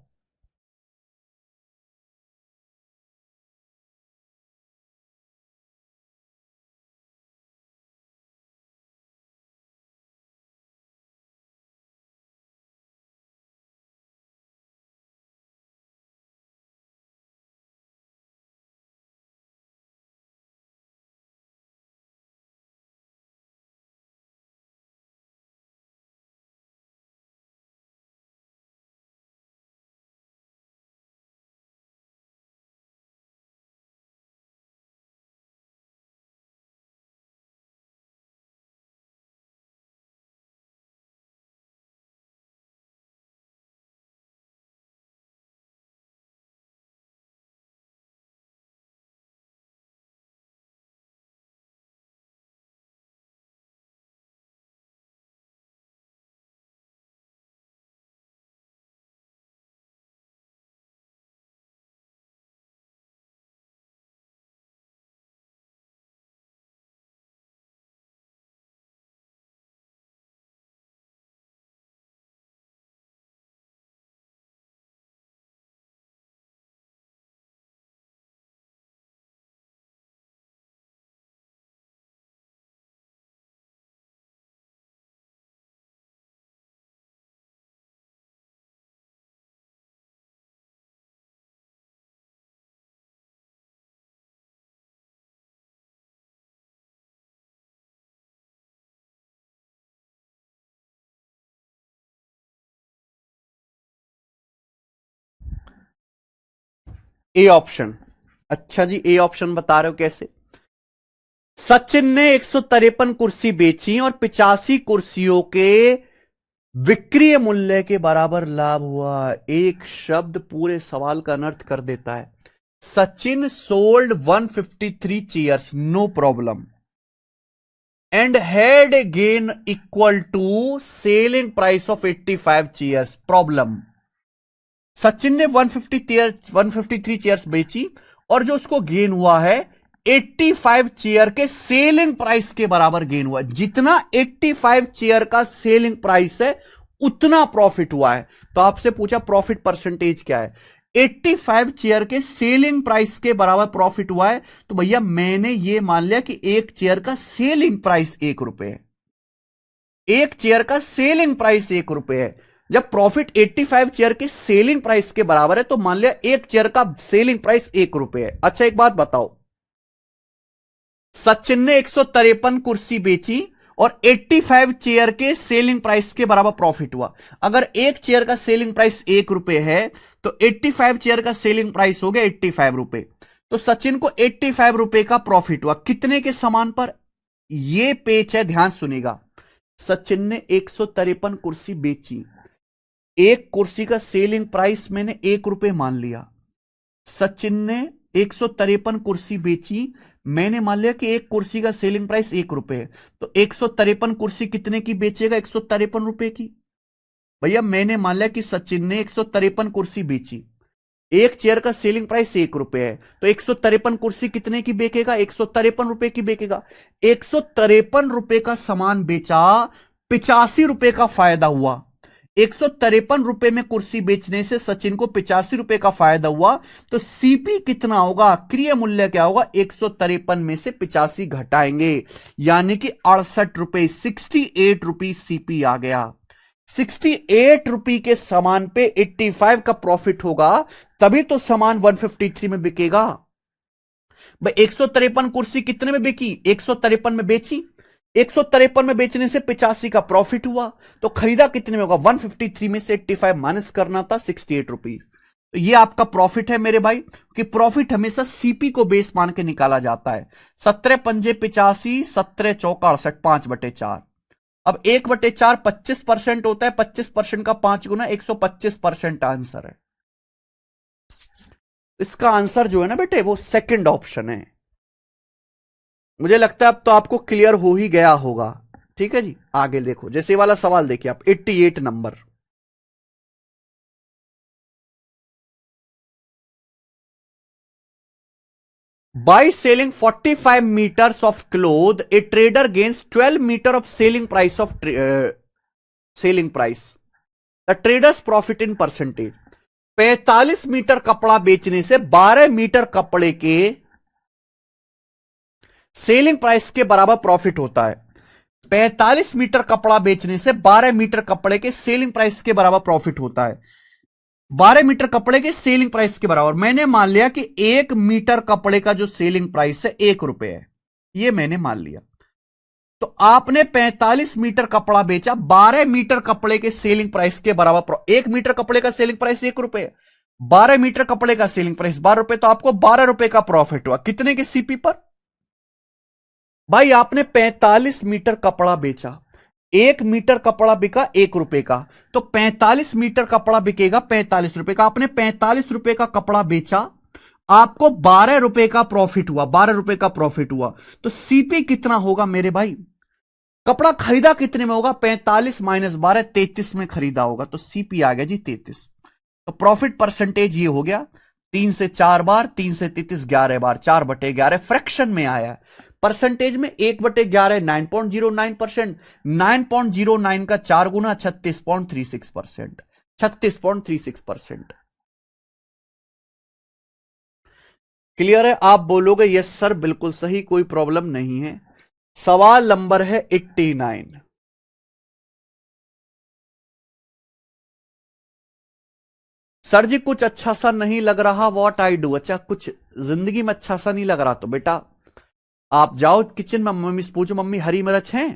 A option. अच्छा जी, ए ऑप्शन बता रहे हो कैसे? सचिन ने 153 कुर्सी बेची और 85 कुर्सियों के विक्रय मूल्य के बराबर लाभ हुआ। एक शब्द पूरे सवाल का अनर्थ कर देता है। Sachin sold 153 chairs, no problem, and had gain equal to selling price of 85 chairs, problem. Sachin ने 153 चेयर्स बेची और जो उसको गेन हुआ है 85 चेयर के सेलिंग प्राइस के बराबर गेन हुआ। जितना 85 चेयर का सेलिंग प्राइस है उतना प्रॉफिट हुआ है। तो आपसे पूछा प्रॉफिट परसेंटेज क्या है। 85 चेयर के सेलिंग प्राइस के बराबर प्रॉफिट हुआ है, तो भैया मैंने ये मान लिया कि एक चेयर का सेलिंग प्राइस 1 रुपए है। एक चेयर का सेलिंग प्राइस 1 रुपए है। जब प्रॉफिट 85 चेयर के सेलिंग प्राइस के बराबर है तो मान लिया एक चेयर का सेलिंग प्राइस 1 रुपए है। अच्छा एक बात बताओ, सचिन ने 153 कुर्सी बेची और 85 चेयर के सेलिंग प्राइस के बराबर प्रॉफिट हुआ। अगर एक चेयर का सेलिंग प्राइस 1 रुपए है तो 85 चेयर का सेलिंग प्राइस हो गया 85 रुपए। तो सचिन को 85 रुपए का प्रॉफिट हुआ कितने के सामान पर? यह पेच है, ध्यान सुनिएगा। सचिन ने 153 कुर्सी बेची, एक कुर्सी का सेलिंग प्राइस मैंने 1 रुपए मान लिया। सचिन ने 153 कुर्सी बेची, मैंने मान लिया कि एक कुर्सी का सेलिंग प्राइस 1 रुपए है, तो 153 कुर्सी कितने की बेचेगा? 153 रुपए की। भैया मैंने मान लिया कि सचिन ने 153 कुर्सी बेची, एक चेयर का सेलिंग प्राइस 1 रुपए है, तो 153 कुर्सी कितने की बेचेगा? 153 रुपए की बेचेगा। 153 रुपए का सामान बेचा, 85 रुपए का फायदा हुआ। 153 रुपए में कुर्सी बेचने से सचिन को 85 रुपए का फायदा हुआ, तो सीपी कितना होगा? क्रिय मूल्य क्या होगा? 153 में से 85 घटाएंगे, यानी कि 68 रुपए, 68 रुपीज सीपी आ गया। 68 रुपए के सामान पे 85 का प्रॉफिट होगा, तभी तो सामान 153 में बिकेगा। भाई 153 कुर्सी कितने में बिकी? 153 में बेची, 153 में बेचने से 85 का प्रॉफिट हुआ, तो खरीदा कितने में होगा? 153 में से 85 माइनस करना था, 68 रुपीज। तो ये आपका प्रॉफिट है मेरे भाई, कि प्रॉफिट हमेशा सीपी को बेस मान के निकाला जाता है। 17 पंजे 85, 17 चौका 68, 5/4। अब 1/4 25% होता है, 25% का 5 गुना 125% आंसर है। इसका आंसर जो है ना बेटे वो सेकंड ऑप्शन है। मुझे लगता है अब तो आपको क्लियर हो ही गया होगा। ठीक है जी, आगे देखो, जैसे वाला सवाल देखिए आप, 88 number. By selling 45 meters of cloth, a trader gains 12 meter of selling price of selling price. The trader's profit in percentage. 45 metre कपड़ा बेचने से 12 मीटर कपड़े के सेलिंग प्राइस के बराबर प्रॉफिट होता है। 45 मीटर कपड़ा बेचने से 12 मीटर कपड़े के सेलिंग प्राइस के बराबर प्रॉफिट होता है। 12 मीटर कपड़े के सेलिंग प्राइस के बराबर। मैंने मान लिया कि 1 मीटर कपड़े का जो सेलिंग प्राइस है 1 रुपए है, यह मैंने मान लिया। तो आपने 45 मीटर कपड़ा बेचा, 12 मीटर कपड़े के सेलिंग प्राइस के बराबर। 1 मीटर कपड़े का सेलिंग प्राइस 1 रुपए है, 12 मीटर कपड़े का सेलिंग प्राइस 12 रुपए, तो आपको 12 रुपए का प्रॉफिट हुआ। कितने के सीपी पर? भाई आपने 45 मीटर कपड़ा बेचा, 1 मीटर कपड़ा बिका 1 रुपए का, तो 45 मीटर कपड़ा बिकेगा 45 रुपए का। आपने 45 रुपए का कपड़ा बेचा, आपको 12 रुपए का प्रॉफिट हुआ, 12 रुपए का प्रॉफिट हुआ, तो सीपी कितना होगा मेरे भाई? कपड़ा खरीदा कितने में होगा? 45 माइनस 12, 33 में खरीदा होगा, तो सीपी आ गया जी 33। तो प्रॉफिट परसेंटेज ये हो गया, 3 से 4 बार, 3 से 33, 11 बार, 4/11 फ्रैक्शन में आया। परसेंटेज में 1/11 9.09%, 9.09 का 4 गुना 36.36%, 36.36%। क्लियर है? आप बोलोगे यस सर बिल्कुल सही, कोई प्रॉब्लम नहीं है। सवाल नंबर है 89। सर जी कुछ अच्छा सा नहीं लग रहा, व्हाट आई डू? अच्छा कुछ जिंदगी में अच्छा सा नहीं लग रहा तो बेटा आप जाओ किचन में, मम्मी से पूछो मम्मी हरी मिर्च है,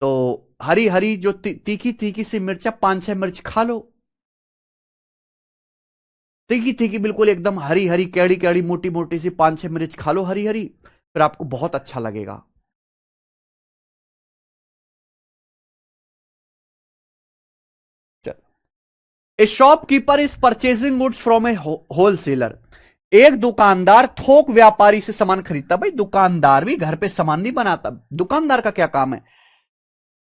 तो हरी हरी जो तीखी तीखी सी मिर्च है 5-6 मिर्च खा लो, तीखी तीखी बिल्कुल एकदम हरी हरी कैड़ी कैड़ी मोटी मोटी सी 5-6 मिर्च खा लो हरी हरी, फिर आपको बहुत अच्छा लगेगा। ए shopkeeper is purchasing goods from A wholesaler. एक दुकानदार थोक व्यापारी से सामान खरीदता। भाई दुकानदार भी घर पे सामान नहीं बनाता, दुकानदार का क्या काम है?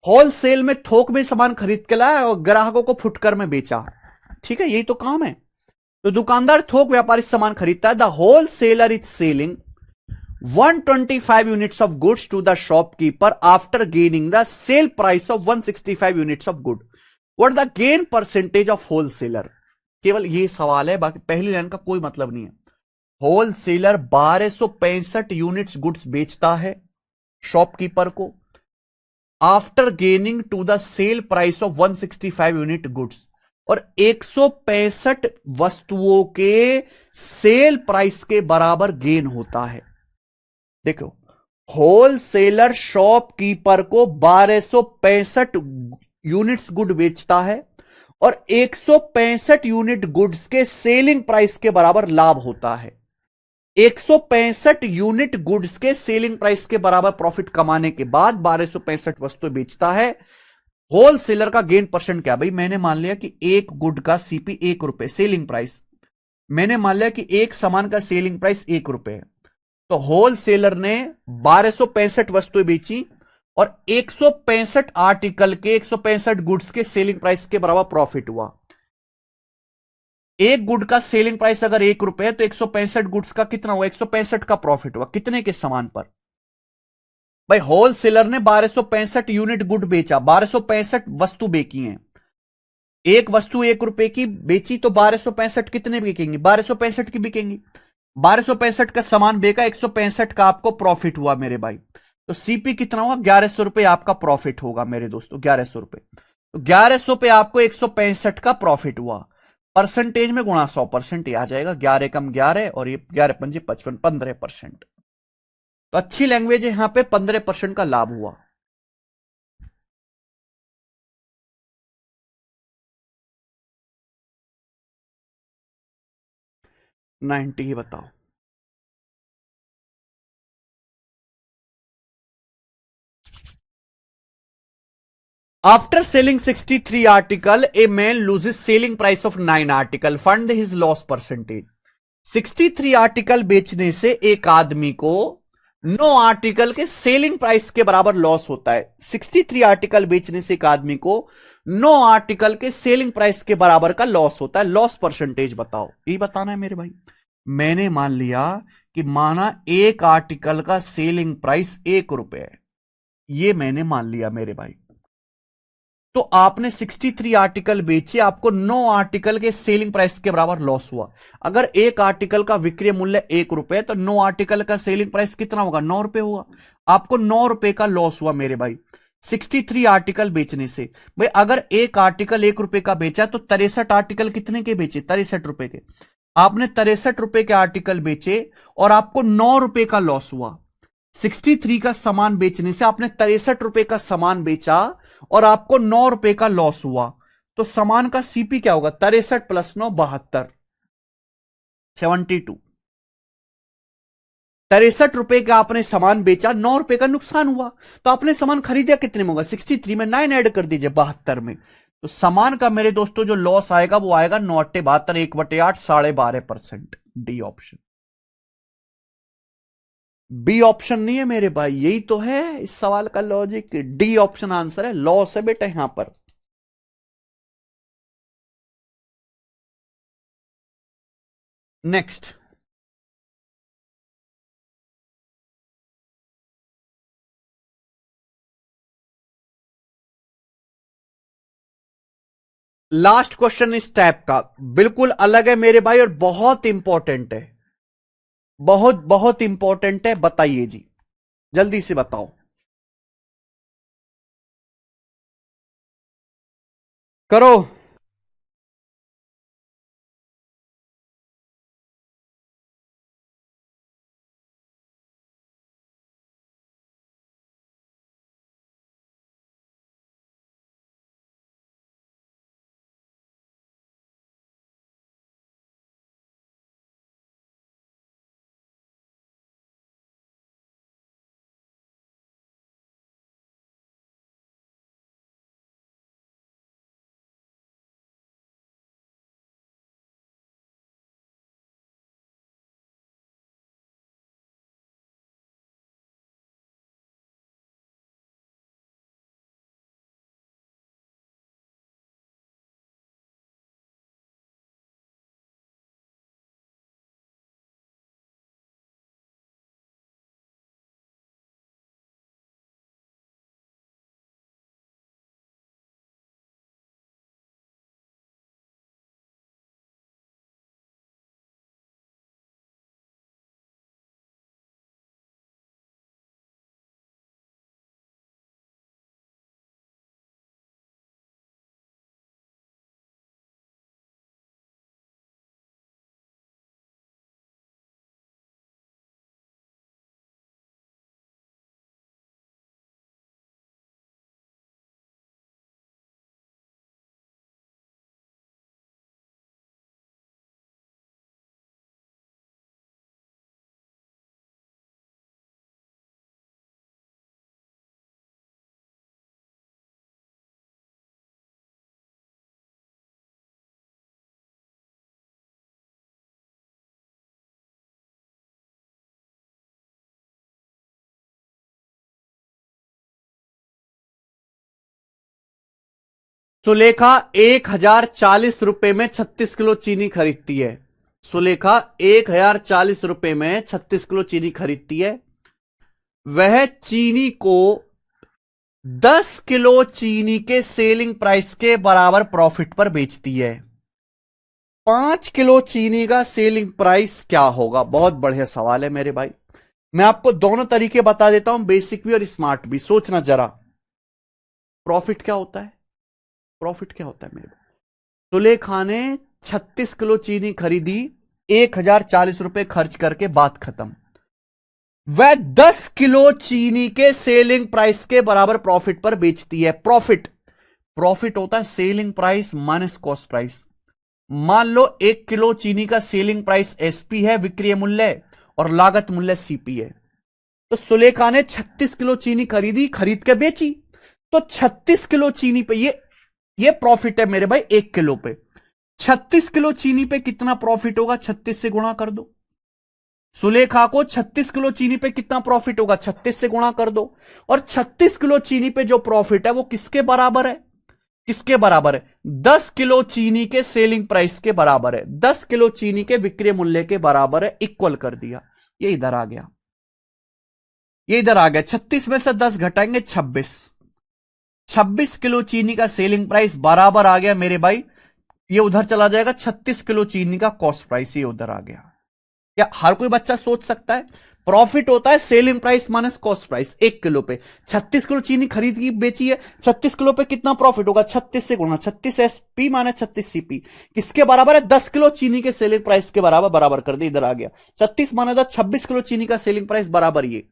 होलसेल में थोक में सामान खरीद के लाया और ग्राहकों को फुटकर में बेचा। ठीक है, यही तो काम है। तो दुकानदार थोक व्यापारी से सामान खरीदता है। The wholesaler is selling 125 units of goods to the shopkeeper after gaining the sale price of 165 units of good. What the gain percentage of wholesaler? केवल ये सवाल है, बाकी पहली लाइन का कोई मतलब नहीं है। होलसेलर 1265 यूनिट्स गुड्स बेचता है शॉपकीपर को, after gaining to the sale price of 165 unit goods, और 165 वस्तुओं के सेल प्राइस के बराबर गेन होता है। देखो होलसेलर शॉपकीपर को 1265 यूनिट्स गुड बेचता है और 165 यूनिट गुड्स के सेलिंग प्राइस के बराबर लाभ होता है। 165 यूनिट गुड्स के सेलिंग प्राइस के बराबर प्रॉफिट कमाने के बाद 1265 वस्तुएं बेचता है। होलसेलर का गेन परसेंट क्या? भाई मैंने मान लिया कि एक गुड का सीपी 1 रुपए सेलिंग प्राइस, मैंने मान लिया कि एक सामान का सेलिंग प्राइस 1 रुपए है, तो होलसेलर ने 1265 वस्तुएं बेची और 165 आर्टिकल के 165 गुड्स के सेलिंग प्राइस के बराबर प्रॉफिट हुआ। एक गुड का सेलिंग प्राइस अगर 1 रुपए है तो 165 गुड्स का कितना हुआ? 165 का प्रॉफिट हुआ कितने के सामान पर? भाई होलसेलर ने 1265 यूनिट गुड बेचा, 1265 वस्तु बेची है। एक वस्तु 1 रुपए की बेची तो 1265 कितने बिकेंगी? 1265 की बिकेंगी। 1265 का सामान बेचा, 165 का आपको प्रॉफिट हुआ मेरे भाई। तो सीपी कितना हुआ? 1100 रुपए आपका प्रॉफिट होगा मेरे दोस्तों, 1100 रुपए। तो 1100 पे आपको 165 का प्रॉफिट हुआ। परसेंटेज में गुणा 100% आ जाएगा। 11 कम 11 और ये 11 पंजे 55, 15%। तो अच्छी लैंग्वेज है, यहां पे 15% का लाभ हुआ। 90 ही बताओ। After selling 63 article, a man loses selling price of 9 article. Fund his loss percentage. 63 article बेचने से एक आदमी को 9 आर्टिकल के सेलिंग प्राइस के बराबर लॉस होता है। 63 आर्टिकल बेचने से एक आदमी को 9 आर्टिकल के सेलिंग प्राइस के बराबर का लॉस होता है। लॉस परसेंटेज बताओ, ये बताना है मेरे भाई। मैंने मान लिया कि माना एक आर्टिकल का सेलिंग प्राइस 1 रुपए है, ये मैंने मान लिया मेरे भाई। तो आपने 63 आर्टिकल बेचे, आपको 9 आर्टिकल के सेलिंग प्राइस के बराबर लॉस हुआ। अगर एक आर्टिकल का विक्रय मूल्य 1 रुपए तो 9 आर्टिकल का सेलिंग प्राइस कितना होगा? 9 रुपए हुआ। आपको 9 रुपए का लॉस हुआ मेरे भाई 63 आर्टिकल बेचने से। भाई अगर एक आर्टिकल 1 रुपए का बेचा तो 63 आर्टिकल कितने के बेचे? 63 रुपए के। आपने 63 रुपए के आर्टिकल बेचे और आपको 9 रुपए का लॉस हुआ। 63 का सामान बेचने से आपने 63 रुपए का सामान बेचा और आपको 9 रुपए का लॉस हुआ। तो सामान का सीपी क्या होगा? 63 प्लस 9 72, 72। 63 रुपए का आपने सामान बेचा, 9 रुपए का नुकसान हुआ। तो आपने सामान खरीदा कितने में होगा? 63 में 9 ऐड कर दीजिए, 72 में। तो सामान का मेरे दोस्तों जो लॉस आएगा वो आएगा 9/72, 1/8, 12.5%। D option. बी ऑप्शन नहीं है मेरे भाई, यही तो है इस सवाल का लॉजिक। डी ऑप्शन आंसर है, लॉस है बेटा यहां पर। नेक्स्ट, लास्ट क्वेश्चन इस टाइप का बिल्कुल अलग है मेरे भाई और बहुत इंपॉर्टेंट है, बहुत बहुत इंपॉर्टेंट है। बताइए जी, जल्दी से बताओ। करो। सुलेखा 1040 में 36 किलो चीनी खरीदती है। सुलेखा 1040 में 36 किलो चीनी खरीदती है। वह चीनी को 10 किलो चीनी के सेलिंग प्राइस के बराबर प्रॉफिट पर बेचती है। 5 किलो चीनी का सेलिंग प्राइस क्या होगा? बहुत बढ़िया सवाल है मेरे भाई। मैं आपको दोनों तरीके बता देता हूं, बेसिक भी और स्मार्ट भी। सोचना जरा, प्रॉफिट क्या होता है? प्रॉफिट क्या होता है मेरे भाई? सुलेखा ने 36 किलो चीनी खरीदी, 1040 खर्च करके, बात खत्म। वह 10 किलो चीनी के सेलिंग प्राइस के बराबर प्रॉफिट पर बेचती है। प्रॉफिट होता है selling price minus cost price. मान लो 1 किलो चीनी का सेलिंग प्राइस एसपी है, विक्रय मूल्य, और लागत मूल्य सीपी है। तो सुलेखा ने 36 किलो चीनी खरीदी, खरीद के बेची, तो 36 किलो चीनी पे ये प्रॉफिट है मेरे भाई 1 किलो पे। 36 किलो चीनी पे कितना प्रॉफिट होगा? 36 से गुणा कर दो। सुलेखा को 36 किलो चीनी पे कितना प्रॉफिट होगा? 36 से गुणा कर दो। और 36 किलो चीनी पे जो प्रॉफिट है वो किसके बराबर है? किसके बराबर है? 10 किलो चीनी के सेलिंग प्राइस के बराबर है। 10 किलो चीनी के विक्रय मूल्य के बराबर है। इक्वल कर दिया, ये इधर आ गया, ये इधर आ गया। 36 में से 10 घटाएंगे 26। 26 किलो चीनी का सेलिंग प्राइस बराबर आ गया मेरे भाई, ये उधर चला जाएगा 36 किलो चीनी का कॉस्ट प्राइस, ये उधर आ गया। क्या हर कोई बच्चा सोच सकता है? प्रॉफिट होता है selling price minus cost price 1 kilo पे। 36 किलो चीनी खरीद की बेची है, 36 किलो पे कितना प्रॉफिट होगा? 36 से गुणा, 36 एसपी माइनस 36 सीपी किसके बराबर है? 10 किलो चीनी के सेलिंग प्राइस के बराबर कर दे, इधर आ गया 36 माइनस 26 किलो चीनी का सेलिंग प्राइस बराबर ये।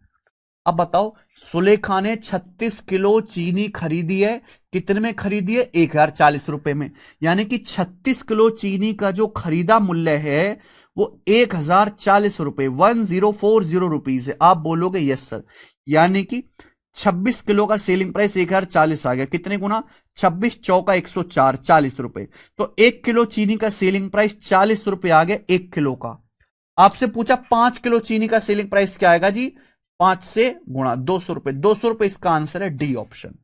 अब बताओ, सुलेखा ने 36 किलो चीनी खरीदी है, कितने में खरीदी है? 1040 में। यानी कि 36 किलो चीनी का जो खरीदा मूल्य है वो 1040 रुपए, 1040 रुपीज है। आप बोलोगे यस सर, यानी कि 26 किलो का सेलिंग प्राइस 1040 आ गया। कितने गुना? 26 चौका 104, 40 रुपए। तो 1 किलो चीनी का सेलिंग प्राइस 40 रुपए आ गया 1 किलो का। आपसे पूछा 5 किलो चीनी का सेलिंग प्राइस क्या आएगा जी? 5 से गुणा 200 रुपए, 200 रुपए इसका आंसर है, डी ऑप्शन।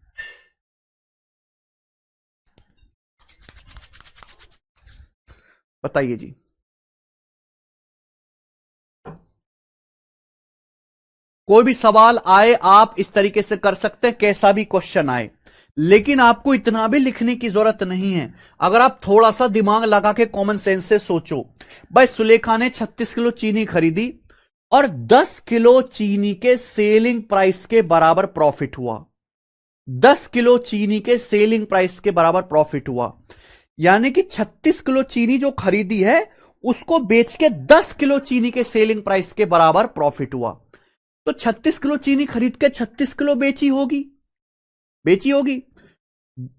बताइए जी। कोई भी सवाल आए आप इस तरीके से कर सकते हैं, कैसा भी क्वेश्चन आए, लेकिन आपको इतना भी लिखने की जरूरत नहीं है। अगर आप थोड़ा सा दिमाग लगा के कॉमन सेंस से सोचो, भाई सुलेखा ने 36 किलो चीनी खरीदी और 10 किलो चीनी के सेलिंग प्राइस के बराबर प्रॉफिट हुआ। 10 किलो चीनी के सेलिंग प्राइस के बराबर प्रॉफिट हुआ, यानी कि 36 किलो चीनी जो खरीदी है उसको बेच के 10 किलो चीनी के सेलिंग प्राइस के बराबर प्रॉफिट हुआ। तो 36 किलो चीनी खरीद के 36 किलो बेची होगी,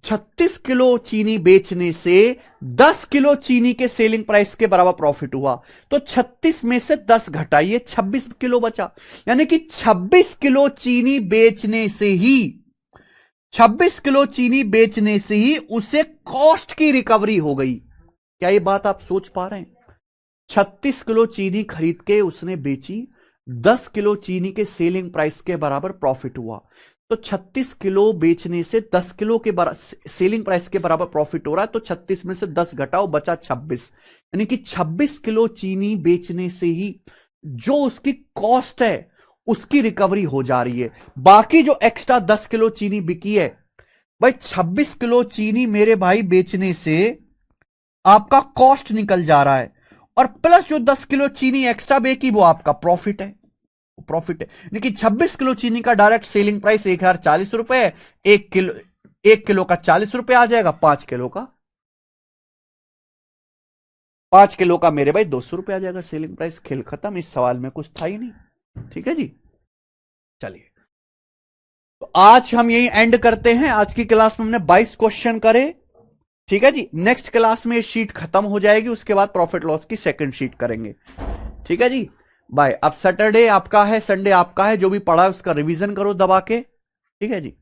36 किलो चीनी बेचने से 10 किलो चीनी के सेलिंग प्राइस के बराबर प्रॉफिट हुआ। तो 36 में से 10 घटाइए, 26 किलो बचा। यानी कि 26 किलो चीनी बेचने से ही 26 किलो चीनी बेचने से ही उसे कॉस्ट की रिकवरी हो गई। क्या ये बात आप सोच पा रहे हैं? 36 किलो चीनी खरीद के उसने बेची, 10 किलो चीनी के सेलिंग प्राइस के बराबर प्रॉफिट हुआ। तो 36 किलो बेचने से 10 किलो के सेलिंग प्राइस के बराबर प्रॉफिट हो रहा है। तो 36 में से 10 घटाओ, बचा 26। यानी कि 26 किलो चीनी बेचने से ही जो उसकी कॉस्ट है उसकी रिकवरी हो जा रही है। बाकी जो एक्स्ट्रा 10 किलो चीनी बिकी है, भाई 26 किलो चीनी मेरे भाई बेचने से आपका कॉस्ट निकल जा रहा है, और प्लस जो 10 किलो चीनी एक्स्ट्रा बेची वो आपका प्रॉफिट है, लेकिन 26 किलो चीनी का डायरेक्ट सेलिंग प्राइस 1040 रुपए है। 1 किलो का 40 रुपए आ जाएगा, 5 किलो का मेरे भाई 200 रुपए आ जाएगा सेलिंग प्राइस। खेल खत्म, इस सवाल में कुछ था ही नहीं। ठीक है जी, चलिए तो आज हम यही एंड करते हैं। आज की क्लास में हमने 22 क्वेश्चन करे। ठीक है जी, नेक्स्ट क्लास में ये शीट खत्म हो जाएगी, उसके बाद प्रॉफिट लॉस की सेकंड शीट करेंगे। ठीक है जी, बाय। अब सैटरडे आपका है, संडे आपका है, जो भी पढ़ा है उसका रिवीजन करो दबा के। ठीक है जी।